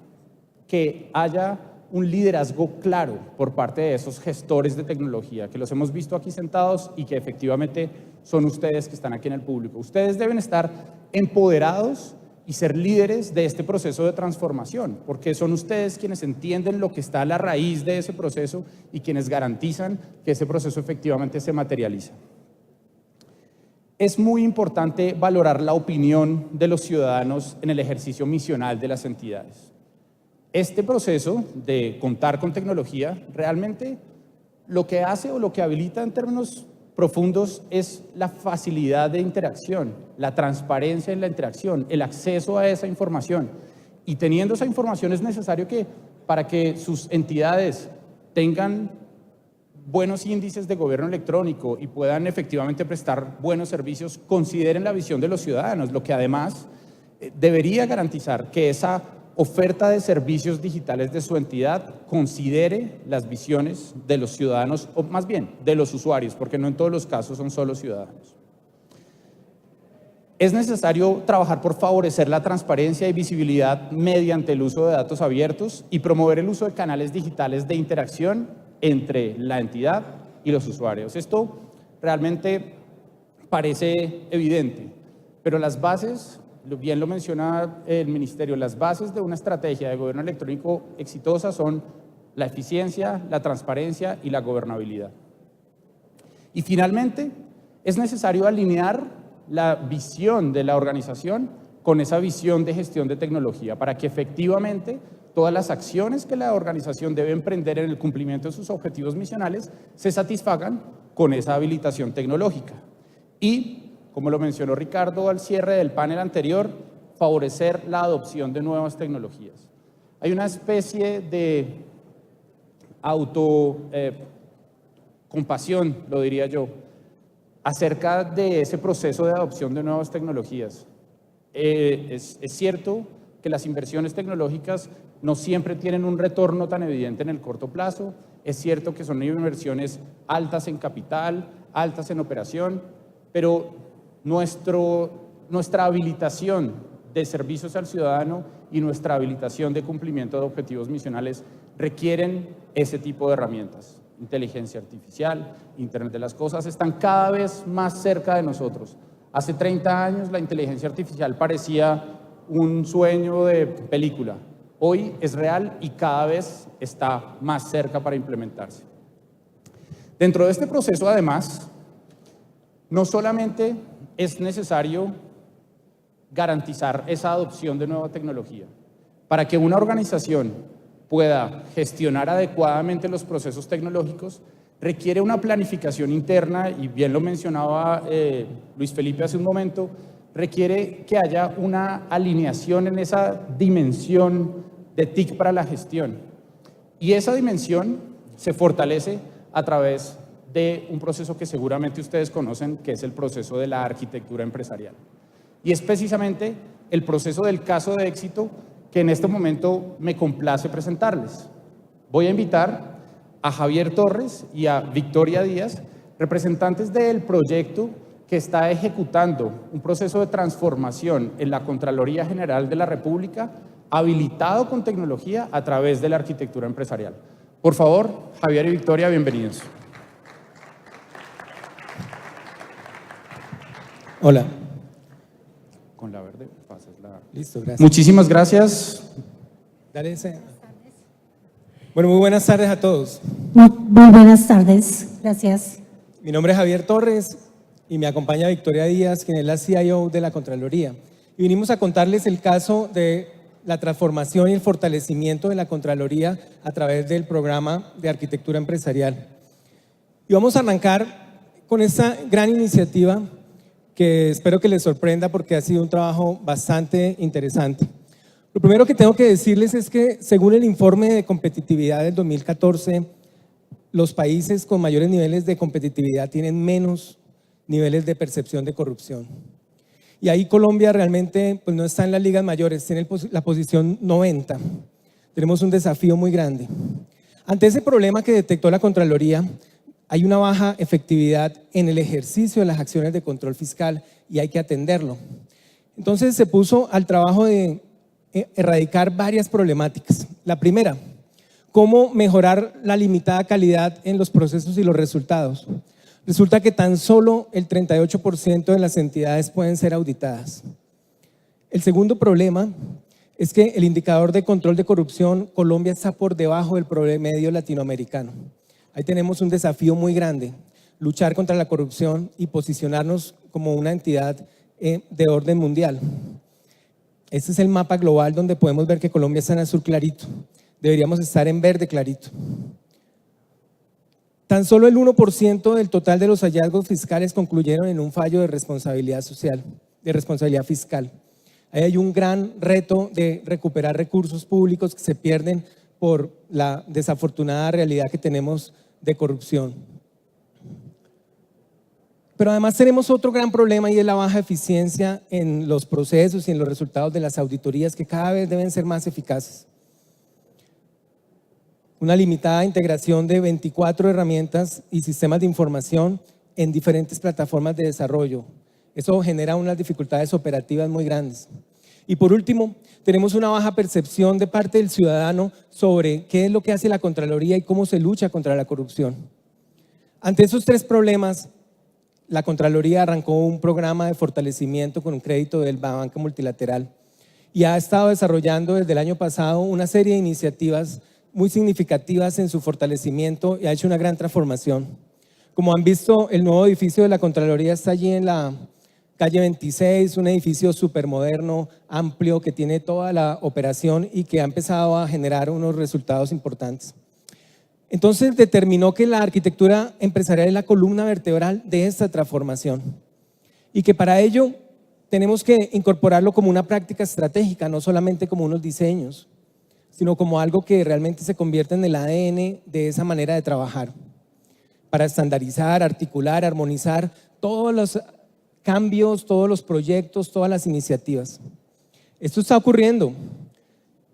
que haya un liderazgo claro por parte de esos gestores de tecnología, que los hemos visto aquí sentados y que efectivamente son ustedes que están aquí en el público. Ustedes deben estar empoderados y ser líderes de este proceso de transformación, porque son ustedes quienes entienden lo que está a la raíz de ese proceso y quienes garantizan que ese proceso efectivamente se materializa. Es muy importante valorar la opinión de los ciudadanos en el ejercicio misional de las entidades. Este proceso de contar con tecnología realmente lo que hace o lo que habilita en términos profundos es la facilidad de interacción, la transparencia en la interacción, el acceso a esa información. Y teniendo esa información es necesario que para que sus entidades tengan buenos índices de gobierno electrónico y puedan efectivamente prestar buenos servicios, consideren la visión de los ciudadanos, lo que además debería garantizar que esa oferta de servicios digitales de su entidad considere las visiones de los ciudadanos, o más bien de los usuarios, porque no en todos los casos son solo ciudadanos. Es necesario trabajar por favorecer la transparencia y visibilidad mediante el uso de datos abiertos y promover el uso de canales digitales de interacción entre la entidad y los usuarios. Esto realmente parece evidente, pero las bases, bien lo menciona el Ministerio, las bases de una estrategia de gobierno electrónico exitosa son la eficiencia, la transparencia y la gobernabilidad. Y finalmente, es necesario alinear la visión de la organización con esa visión de gestión de tecnología para que efectivamente todas las acciones que la organización debe emprender en el cumplimiento de sus objetivos misionales se satisfagan con esa habilitación tecnológica. Y como lo mencionó Ricardo al cierre del panel anterior, favorecer la adopción de nuevas tecnologías. Hay una especie de autocompasión, lo diría yo, acerca de ese proceso de adopción de nuevas tecnologías. Es cierto que las inversiones tecnológicas no siempre tienen un retorno tan evidente en el corto plazo, es cierto que son inversiones altas en capital, altas en operación, pero nuestra habilitación de servicios al ciudadano y nuestra habilitación de cumplimiento de objetivos misionales requieren ese tipo de herramientas. Inteligencia artificial, Internet de las cosas, están cada vez más cerca de nosotros. Hace 30 años la inteligencia artificial parecía un sueño de película. Hoy es real y cada vez está más cerca para implementarse. Dentro de este proceso, además, no solamente es necesario garantizar esa adopción de nueva tecnología. Para que una organización pueda gestionar adecuadamente los procesos tecnológicos, requiere una planificación interna, y bien lo mencionaba Luis Felipe hace un momento, requiere que haya una alineación en esa dimensión de TIC para la gestión. Y esa dimensión se fortalece a través de un proceso que seguramente ustedes conocen, que es el proceso de la arquitectura empresarial. Y es precisamente el proceso del caso de éxito que en este momento me complace presentarles. Voy a invitar a Javier Torres y a Victoria Díaz, representantes del proyecto que está ejecutando un proceso de transformación en la Contraloría General de la República, habilitado con tecnología a través de la arquitectura empresarial. Por favor, Javier y Victoria, bienvenidos. Hola. Con la verde pasas la... Listo, gracias. Muchísimas gracias. Dale ese. Bueno, muy buenas tardes a todos. Muy buenas tardes, gracias. Mi nombre es Javier Torres y me acompaña Victoria Díaz, quien es la CIO de la Contraloría. Y vinimos a contarles el caso de la transformación y el fortalecimiento de la Contraloría a través del programa de arquitectura empresarial. Y vamos a arrancar con esta gran iniciativa que espero que les sorprenda porque ha sido un trabajo bastante interesante. Lo primero que tengo que decirles es que según el informe de competitividad del 2014, los países con mayores niveles de competitividad tienen menos niveles de percepción de corrupción. Y ahí Colombia realmente pues, no está en las ligas mayores, tiene la posición 90. Tenemos un desafío muy grande. Ante ese problema que detectó la Contraloría, hay una baja efectividad en el ejercicio de las acciones de control fiscal y hay que atenderlo. Entonces se puso al trabajo de erradicar varias problemáticas. La primera, cómo mejorar la limitada calidad en los procesos y los resultados. Resulta que tan solo el 38% de las entidades pueden ser auditadas. El segundo problema es que el indicador de control de corrupción, Colombia está por debajo del promedio latinoamericano. Ahí tenemos un desafío muy grande, luchar contra la corrupción y posicionarnos como una entidad de orden mundial. Este es el mapa global donde podemos ver que Colombia está en azul clarito. Deberíamos estar en verde clarito. Tan solo el 1% del total de los hallazgos fiscales concluyeron en un fallo de responsabilidad social, de responsabilidad fiscal. Ahí hay un gran reto de recuperar recursos públicos que se pierden por la desafortunada realidad que tenemos de corrupción. Pero además tenemos otro gran problema y es la baja eficiencia en los procesos y en los resultados de las auditorías que cada vez deben ser más eficaces. Una limitada integración de 24 herramientas y sistemas de información en diferentes plataformas de desarrollo. Eso genera unas dificultades operativas muy grandes. Y por último, tenemos una baja percepción de parte del ciudadano sobre qué es lo que hace la Contraloría y cómo se lucha contra la corrupción. Ante esos tres problemas, la Contraloría arrancó un programa de fortalecimiento con un crédito del Banco Multilateral y ha estado desarrollando desde el año pasado una serie de iniciativas muy significativas en su fortalecimiento y ha hecho una gran transformación. Como han visto, el nuevo edificio de la Contraloría está allí en la calle 26, un edificio súper moderno, amplio, que tiene toda la operación y que ha empezado a generar unos resultados importantes. Entonces determinó que la arquitectura empresarial es la columna vertebral de esta transformación y que para ello tenemos que incorporarlo como una práctica estratégica, no solamente como unos diseños, sino como algo que realmente se convierte en el ADN de esa manera de trabajar, para estandarizar, articular, armonizar todos los cambios, todos los proyectos, todas las iniciativas. Esto está ocurriendo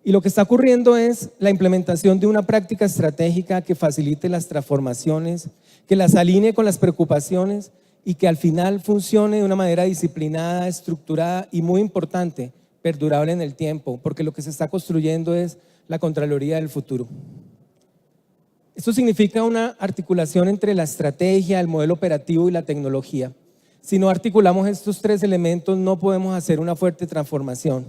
y lo que está ocurriendo es la implementación de una práctica estratégica que facilite las transformaciones, que las alinee con las preocupaciones y que al final funcione de una manera disciplinada, estructurada y muy importante, perdurable en el tiempo, porque lo que se está construyendo es la Contraloría del futuro. Esto significa una articulación entre la estrategia, el modelo operativo y la tecnología. Si no articulamos estos tres elementos, no podemos hacer una fuerte transformación.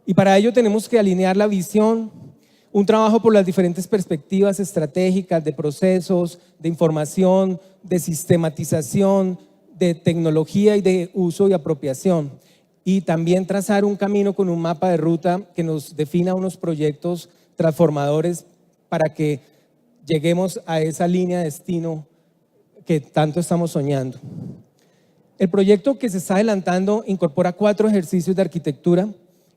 Y para ello tenemos que alinear la visión, un trabajo por las diferentes perspectivas estratégicas de procesos, de información, de sistematización, de tecnología y de uso y apropiación. Y también trazar un camino con un mapa de ruta que nos defina unos proyectos transformadores para que lleguemos a esa línea de destino que tanto estamos soñando. El proyecto que se está adelantando incorpora 4 ejercicios de arquitectura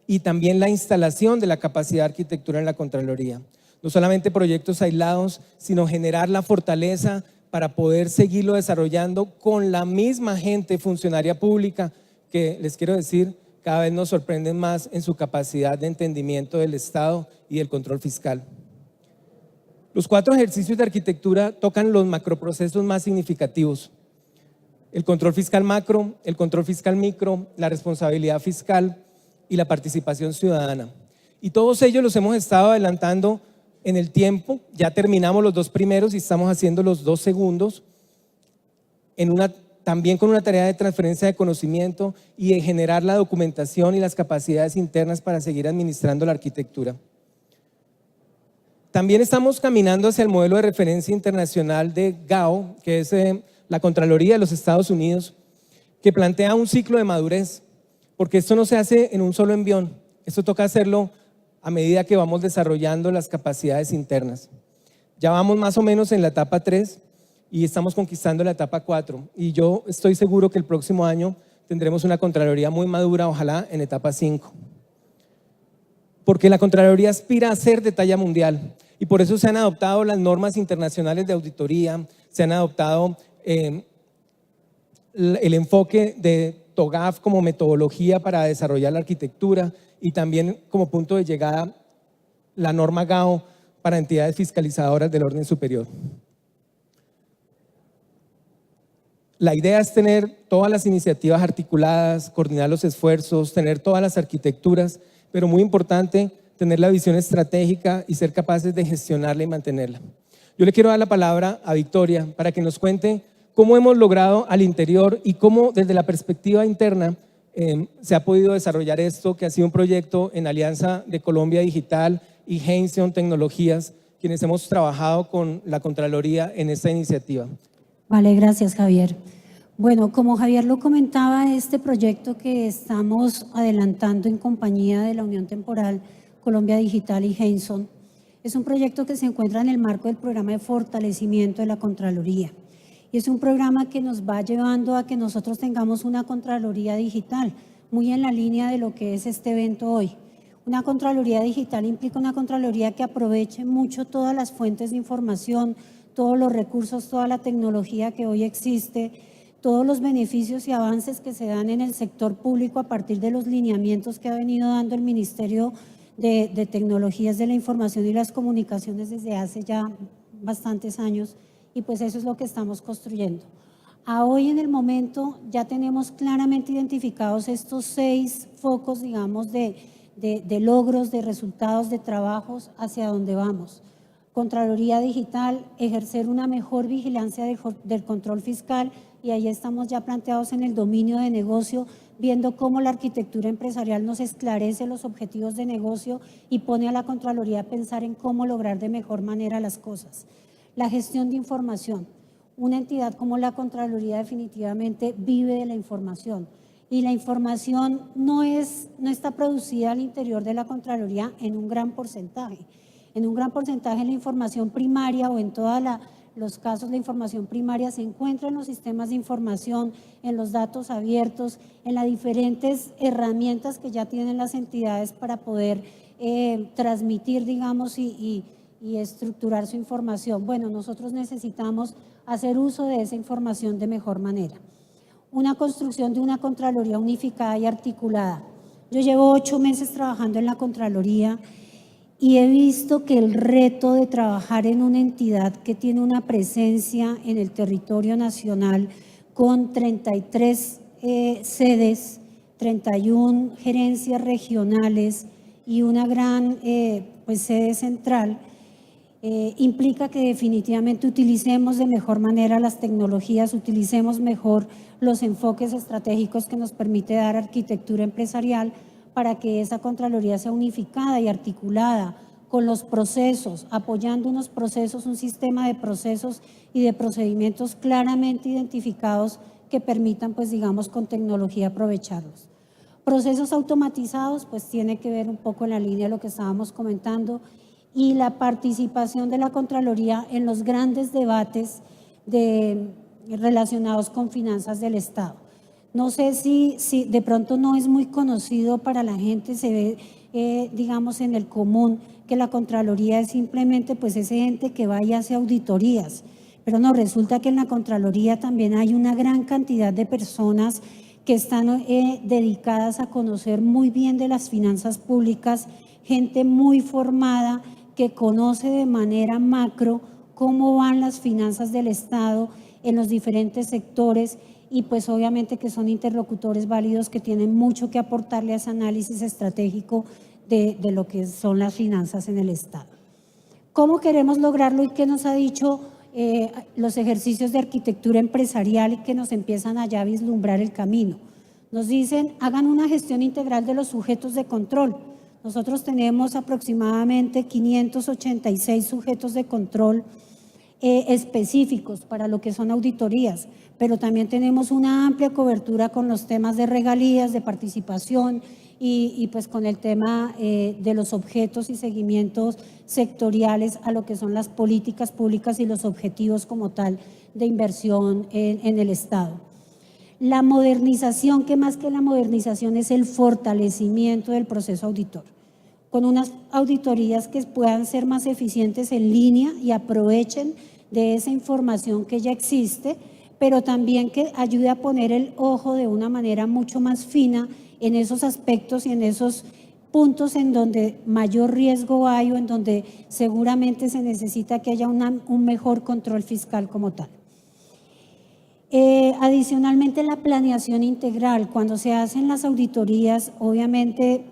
y también la instalación de la capacidad de arquitectura en la Contraloría. No solamente proyectos aislados, sino generar la fortaleza para poder seguirlo desarrollando con la misma gente funcionaria pública que les quiero decir cada vez nos sorprenden más en su capacidad de entendimiento del Estado y del control fiscal. Los 4 ejercicios de arquitectura tocan los macroprocesos más significativos: el control fiscal macro, el control fiscal micro, la responsabilidad fiscal y la participación ciudadana. Y todos ellos los hemos estado adelantando en el tiempo. Ya terminamos los 2 primeros y estamos haciendo los 2 segundos, también con una tarea de transferencia de conocimiento y de generar la documentación y las capacidades internas para seguir administrando la arquitectura. También estamos caminando hacia el modelo de referencia internacional de GAO, que es la Contraloría de los Estados Unidos, que plantea un ciclo de madurez, porque esto no se hace en un solo envión, esto toca hacerlo a medida que vamos desarrollando las capacidades internas. Ya vamos más o menos en la etapa 3 y estamos conquistando la etapa 4, y yo estoy seguro que el próximo año tendremos una Contraloría muy madura, ojalá en etapa 5. Porque la Contraloría aspira a ser de talla mundial, y por eso se han adoptado las normas internacionales de auditoría, se han adoptado el enfoque de TOGAF como metodología para desarrollar la arquitectura, y también como punto de llegada la norma GAO para entidades fiscalizadoras del orden superior. La idea es tener todas las iniciativas articuladas, coordinar los esfuerzos, tener todas las arquitecturas, pero muy importante, tener la visión estratégica y ser capaces de gestionarla y mantenerla. Yo le quiero dar la palabra a Victoria para que nos cuente cómo hemos logrado al interior y cómo desde la perspectiva interna se ha podido desarrollar esto, que ha sido un proyecto en alianza de Colombia Digital y Heinzion Tecnologías, quienes hemos trabajado con la Contraloría en esta iniciativa. Vale, gracias, Javier. Bueno, como Javier lo comentaba, este proyecto que estamos adelantando en compañía de la Unión Temporal Colombia Digital y Heinzion es un proyecto que se encuentra en el marco del programa de fortalecimiento de la Contraloría. Y es un programa que nos va llevando a que nosotros tengamos una Contraloría digital, muy en la línea de lo que es este evento hoy. Una Contraloría digital implica una Contraloría que aproveche mucho todas las fuentes de información, todos los recursos, toda la tecnología que hoy existe, todos los beneficios y avances que se dan en el sector público a partir de los lineamientos que ha venido dando el Ministerio de Tecnologías de la Información y las Comunicaciones desde hace ya bastantes años, y pues eso es lo que estamos construyendo. A hoy en el momento ya tenemos claramente identificados estos 6 focos, digamos, de logros, de resultados, de trabajos hacia donde vamos. Contraloría digital, ejercer una mejor vigilancia del control fiscal, y ahí estamos ya planteados en el dominio de negocio, viendo cómo la arquitectura empresarial nos esclarece los objetivos de negocio y pone a la Contraloría a pensar en cómo lograr de mejor manera las cosas. La gestión de información. Una entidad como la Contraloría definitivamente vive de la información, y la información no está producida al interior de la Contraloría en un gran porcentaje. En un gran porcentaje la información primaria, o en todos los casos la información primaria, se encuentra en los sistemas de información, en los datos abiertos, en las diferentes herramientas que ya tienen las entidades para poder transmitir, digamos, y estructurar su información. Bueno, nosotros necesitamos hacer uso de esa información de mejor manera. Una construcción de una Contraloría unificada y articulada. Yo llevo 8 meses trabajando en la Contraloría y he visto que el reto de trabajar en una entidad que tiene una presencia en el territorio nacional con 33 sedes, 31 gerencias regionales y una gran sede central, implica que definitivamente utilicemos de mejor manera las tecnologías, utilicemos mejor los enfoques estratégicos que nos permite dar arquitectura empresarial, para que esa Contraloría sea unificada y articulada con los procesos, apoyando unos procesos, un sistema de procesos y de procedimientos claramente identificados que permitan, pues digamos, con tecnología aprovecharlos. Procesos automatizados, pues tiene que ver un poco en la línea de lo que estábamos comentando, y la participación de la Contraloría en los grandes debates relacionados con finanzas del Estado. No sé si de pronto no es muy conocido para la gente, se ve, digamos, en el común, que la Contraloría es simplemente pues ese ente que va y hace auditorías, pero no, resulta que en la Contraloría también hay una gran cantidad de personas que están dedicadas a conocer muy bien de las finanzas públicas, gente muy formada que conoce de manera macro cómo van las finanzas del Estado en los diferentes sectores y pues obviamente que son interlocutores válidos que tienen mucho que aportarle a ese análisis estratégico de lo que son las finanzas en el Estado. ¿Cómo queremos lograrlo y qué nos ha dicho los ejercicios de arquitectura empresarial y que nos empiezan allá a vislumbrar el camino? Nos dicen, hagan una gestión integral de los sujetos de control. Nosotros tenemos aproximadamente 586 sujetos de control específicos para lo que son auditorías, pero también tenemos una amplia cobertura con los temas de regalías, de participación y pues con el tema de los objetos y seguimientos sectoriales a lo que son las políticas públicas y los objetivos como tal de inversión en el Estado. La modernización, que más que la modernización es el fortalecimiento del proceso auditor, con unas auditorías que puedan ser más eficientes en línea y aprovechen de esa información que ya existe, pero también que ayude a poner el ojo de una manera mucho más fina en esos aspectos y en esos puntos en donde mayor riesgo hay o en donde seguramente se necesita que haya un mejor control fiscal como tal. Adicionalmente, la planeación integral. Cuando se hacen las auditorías, obviamente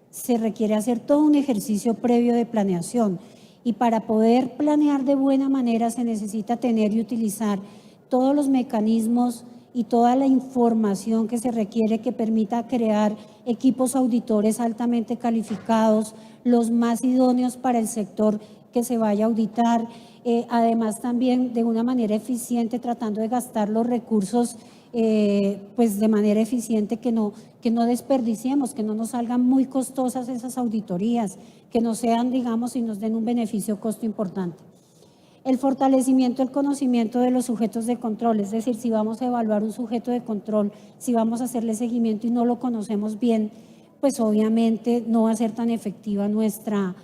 se requiere hacer todo un ejercicio previo de planeación y para poder planear de buena manera se necesita tener y utilizar todos los mecanismos y toda la información que se requiere que permita crear equipos auditores altamente calificados, los más idóneos para el sector que se vaya a auditar, además también de una manera eficiente tratando de gastar los recursos pues de manera eficiente, que no desperdiciemos, que no nos salgan muy costosas esas auditorías, que no sean, digamos, y nos den un beneficio costo importante. El fortalecimiento del conocimiento de los sujetos de control, es decir, si vamos a evaluar un sujeto de control, si vamos a hacerle seguimiento y no lo conocemos bien, pues obviamente no va a ser tan efectiva nuestra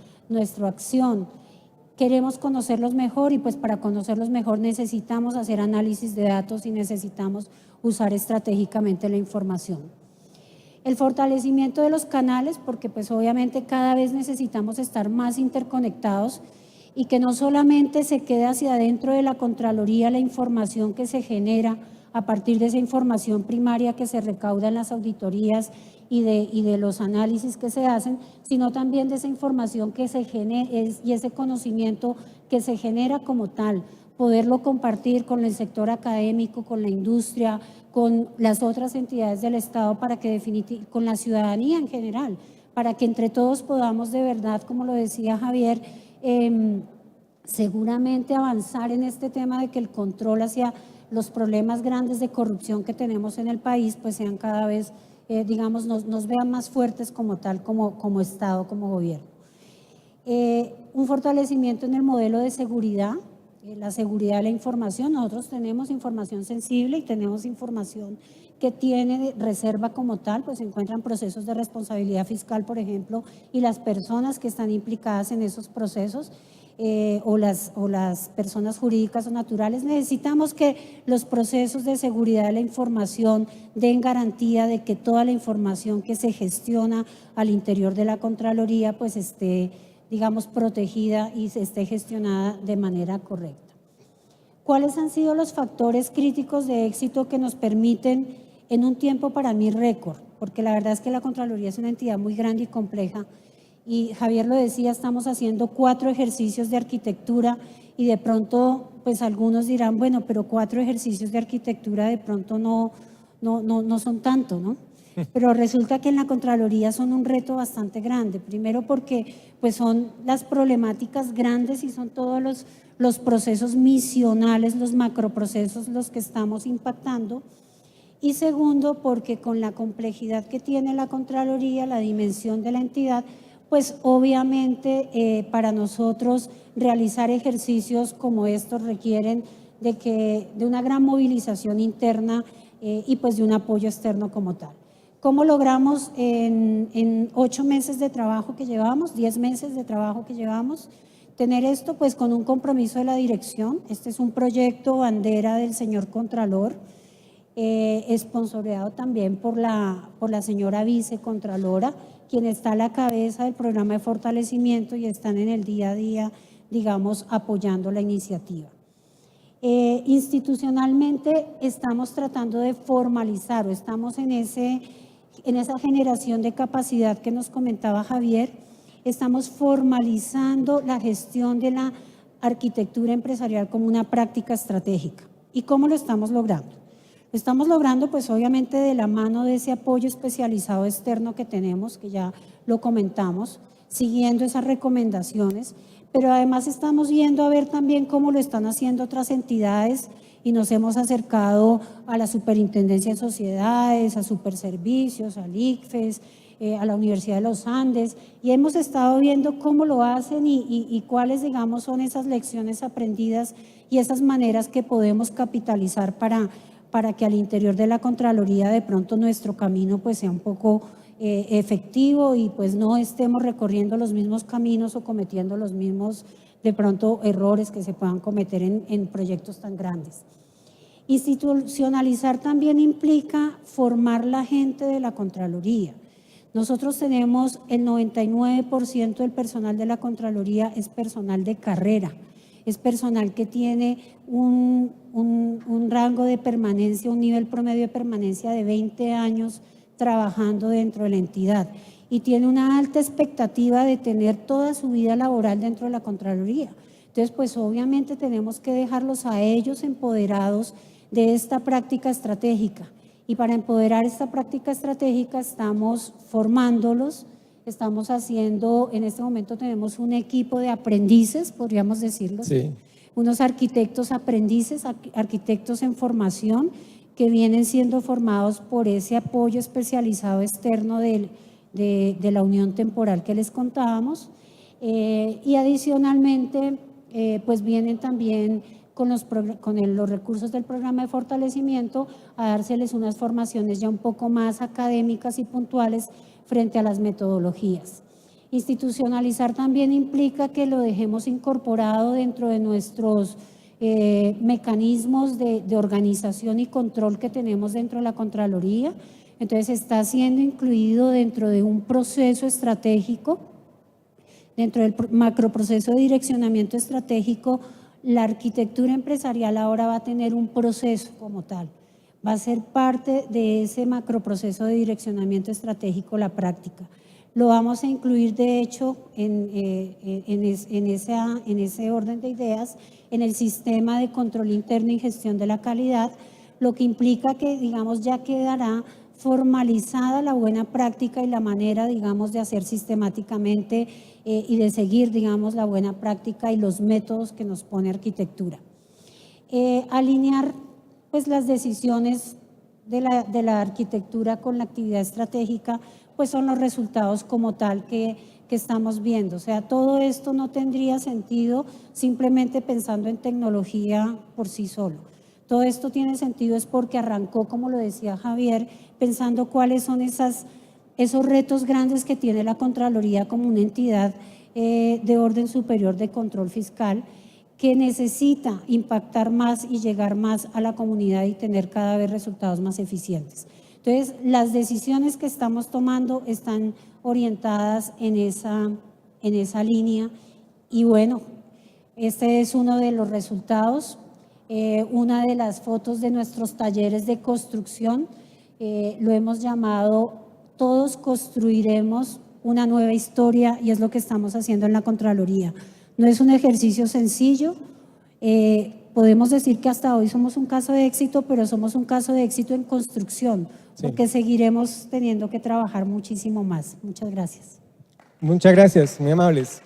acción. Queremos conocerlos mejor y pues para conocerlos mejor necesitamos hacer análisis de datos y necesitamos usar estratégicamente la información. El fortalecimiento de los canales, porque pues obviamente cada vez necesitamos estar más interconectados y que no solamente se quede hacia adentro de la Contraloría la información que se genera a partir de esa información primaria que se recauda en las auditorías y de los análisis que se hacen, sino también de esa información que se genera y ese conocimiento que se genera como tal, poderlo compartir con el sector académico, con la industria, con las otras entidades del Estado, para que con la ciudadanía en general, para que entre todos podamos de verdad, como lo decía Javier, seguramente avanzar en este tema de que el control hacia los problemas grandes de corrupción que tenemos en el país pues sean cada vez, digamos, nos vean más fuertes como tal, como Estado, como gobierno. Un fortalecimiento en el modelo de seguridad, la seguridad de la información. Nosotros tenemos información sensible y tenemos información que tiene reserva como tal, pues se encuentran procesos de responsabilidad fiscal, por ejemplo, y las personas que están implicadas en esos procesos o las personas jurídicas o naturales. Necesitamos que los procesos de seguridad de la información den garantía de que toda la información que se gestiona al interior de la Contraloría pues esté, digamos, protegida y se esté gestionada de manera correcta. ¿Cuáles han sido los factores críticos de éxito que nos permiten en un tiempo para mí récord? Porque la verdad es que la Contraloría es una entidad muy grande y compleja y Javier lo decía, estamos haciendo 4 ejercicios de arquitectura y de pronto pues algunos dirán, bueno, pero 4 ejercicios de arquitectura de pronto no son tanto, ¿no? Pero resulta que en la Contraloría son un reto bastante grande, primero porque pues son las problemáticas grandes y son todos los procesos misionales, los macroprocesos los que estamos impactando, y segundo porque con la complejidad que tiene la Contraloría, la dimensión de la entidad, pues obviamente para nosotros realizar ejercicios como estos requieren de una gran movilización interna y pues de un apoyo externo como tal. ¿Cómo logramos en 8 meses de trabajo que llevamos, 10 meses de trabajo que llevamos, tener esto? Pues con un compromiso de la dirección. Este es un proyecto bandera del señor Contralor esponsoreado también por la señora vicecontralora, quien está a la cabeza del programa de fortalecimiento y están en el día a día, digamos, apoyando la iniciativa. Institucionalmente estamos tratando de formalizar o estamos en esa generación de capacidad que nos comentaba Javier, estamos formalizando la gestión de la arquitectura empresarial como una práctica estratégica. ¿Y cómo lo estamos logrando? Lo estamos logrando pues obviamente de la mano de ese apoyo especializado externo que tenemos, que ya lo comentamos, siguiendo esas recomendaciones, pero además estamos yendo a ver también cómo lo están haciendo otras entidades y nos hemos acercado a la Superintendencia de Sociedades, a Superservicios, al ICFES, a la Universidad de los Andes, y hemos estado viendo cómo lo hacen y cuáles, digamos, son esas lecciones aprendidas y esas maneras que podemos capitalizar para que al interior de la Contraloría de pronto nuestro camino pues sea un poco efectivo y pues no estemos recorriendo los mismos caminos o cometiendo los mismos de pronto errores que se puedan cometer en proyectos tan grandes. Institucionalizar también implica formar la gente de la Contraloría. Nosotros tenemos el 99% del personal de la Contraloría es personal de carrera, es personal que tiene un rango de permanencia, un nivel promedio de permanencia de 20 años trabajando dentro de la entidad y tiene una alta expectativa de tener toda su vida laboral dentro de la Contraloría. Entonces, pues obviamente tenemos que dejarlos a ellos empoderados de esta práctica estratégica. Y para empoderar esta práctica estratégica estamos formándolos, estamos haciendo, en este momento tenemos un equipo de aprendices, podríamos decirlo, sí, unos arquitectos aprendices, arquitectos en formación, que vienen siendo formados por ese apoyo especializado externo de la unión temporal que les contábamos. Y adicionalmente, pues vienen también con los recursos del programa de fortalecimiento a dárseles unas formaciones ya un poco más académicas y puntuales frente a las metodologías. Institucionalizar también implica que lo dejemos incorporado dentro de nuestros mecanismos de organización y control que tenemos dentro de la Contraloría. Entonces está siendo incluido dentro de un proceso estratégico, dentro del macroproceso de direccionamiento estratégico. La arquitectura empresarial ahora va a tener un proceso como tal, va a ser parte de ese macroproceso de direccionamiento estratégico, la práctica. Lo vamos a incluir, de hecho, en ese orden de ideas, en el sistema de control interno y gestión de la calidad, lo que implica que, digamos, ya quedará formalizada la buena práctica y la manera, digamos, de hacer sistemáticamente y de seguir, digamos, la buena práctica y los métodos que nos pone arquitectura. Alinear, pues, las decisiones de la arquitectura con la actividad estratégica, pues son los resultados como tal que estamos viendo. O sea, todo esto no tendría sentido simplemente pensando en tecnología por sí solo. Todo esto tiene sentido es porque arrancó, como lo decía Javier, pensando cuáles son esos retos grandes que tiene la Contraloría como una entidad de orden superior de control fiscal que necesita impactar más y llegar más a la comunidad y tener cada vez resultados más eficientes. Entonces, las decisiones que estamos tomando están orientadas en esa línea y bueno, este es uno de los resultados, una de las fotos de nuestros talleres de construcción, lo hemos llamado Todos construiremos una nueva historia y es lo que estamos haciendo en la Contraloría. No es un ejercicio sencillo, podemos decir que hasta hoy somos un caso de éxito, pero somos un caso de éxito en construcción, porque seguiremos teniendo que trabajar muchísimo más. Muchas gracias. Muchas gracias, muy amables.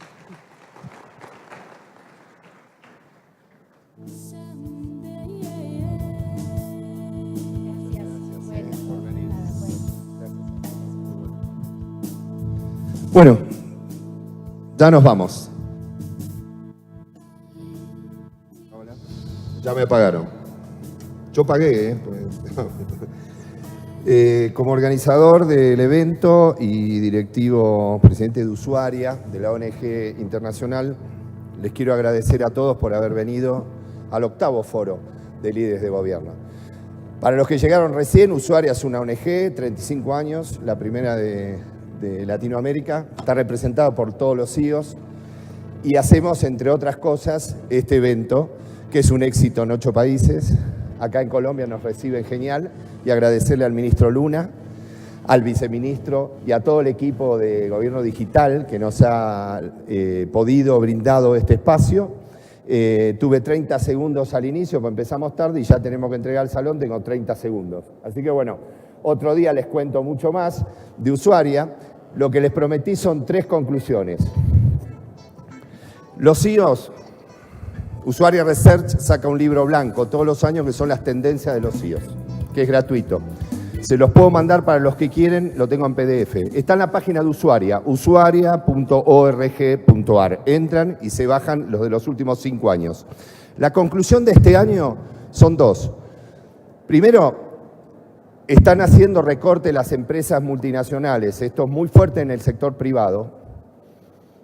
Bueno, ya nos vamos. Ya me pagaron. Yo pagué, como organizador del evento y directivo presidente de Usuaria de la ONG Internacional, les quiero agradecer a todos por haber venido al 8º Foro de Líderes de Gobierno. Para los que llegaron recién, Usuaria es una ONG, 35 años, la primera de Latinoamérica, está representada por todos los CEOs y hacemos, entre otras cosas, este evento, que es un éxito en 8 países. Acá en Colombia nos reciben genial y agradecerle al ministro Luna, al viceministro y a todo el equipo de Gobierno Digital que nos ha podido brindado este espacio. Tuve 30 segundos al inicio, pues empezamos tarde y ya tenemos que entregar el salón, tengo 30 segundos. Así que bueno, otro día les cuento mucho más de Usuaria. Lo que les prometí son 3 conclusiones. Los CEOs, Usuaria Research saca un libro blanco todos los años que son las tendencias de los CEOs, que es gratuito. Se los puedo mandar para los que quieren, lo tengo en PDF. Está en la página de Usuaria, usuaria.org.ar. Entran y se bajan los de los últimos 5 años. La conclusión de este año son 2. Primero, están haciendo recorte las empresas multinacionales, esto es muy fuerte en el sector privado,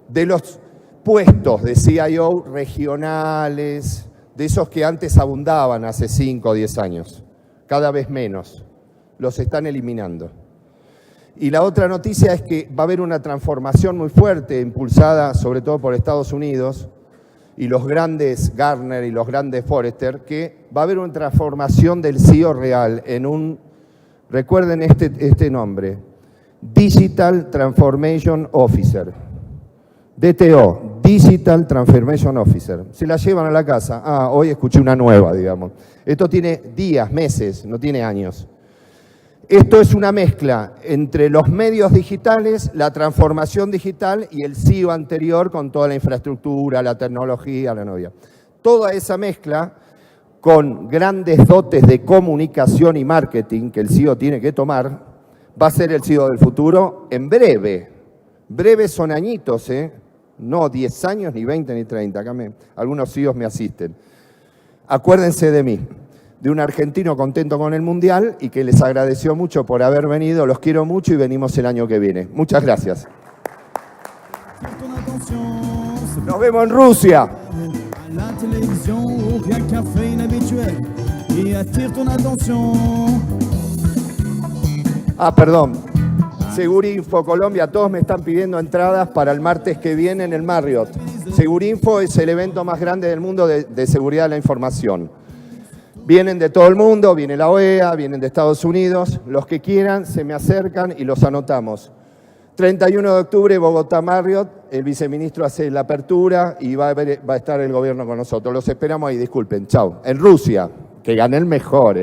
de los puestos de CIO regionales, de esos que antes abundaban hace 5 o 10 años, cada vez menos. Los están eliminando. Y la otra noticia es que va a haber una transformación muy fuerte, impulsada sobre todo por Estados Unidos y los grandes Gartner y los grandes Forrester, que va a haber una transformación del CEO real en un, recuerden este nombre, Digital Transformation Officer, DTO, Digital Transformation Officer. Se la llevan a la casa. Ah, hoy escuché una nueva, digamos. Esto tiene días, meses, no tiene años. Esto es una mezcla entre los medios digitales, la transformación digital y el CEO anterior con toda la infraestructura, la tecnología, la novia. Toda esa mezcla con grandes dotes de comunicación y marketing que el CEO tiene que tomar, va a ser el CEO del futuro en breve. Breves son añitos, no 10 años, ni 20, ni 30. Acá algunos CEOs me asisten. Acuérdense de mí, de un argentino contento con el Mundial y que les agradeció mucho por haber venido. Los quiero mucho y venimos el año que viene. Muchas gracias. Nos vemos en Rusia. À la télévision, au rien café inhabituel, et attire ton attention. Ah, perdón. Segurinfo Colombia, todos me están pidiendo entradas para el martes que viene en el Marriott. Segurinfo es el evento más grande del mundo de seguridad de la información. Vienen de todo el mundo, viene la OEA, vienen de Estados Unidos. Los que quieran se me acercan y los anotamos. 31 de octubre, Bogotá Marriott, el viceministro hace la apertura y va a estar el gobierno con nosotros. Los esperamos ahí, disculpen. Chao. En Rusia, que gane el mejor,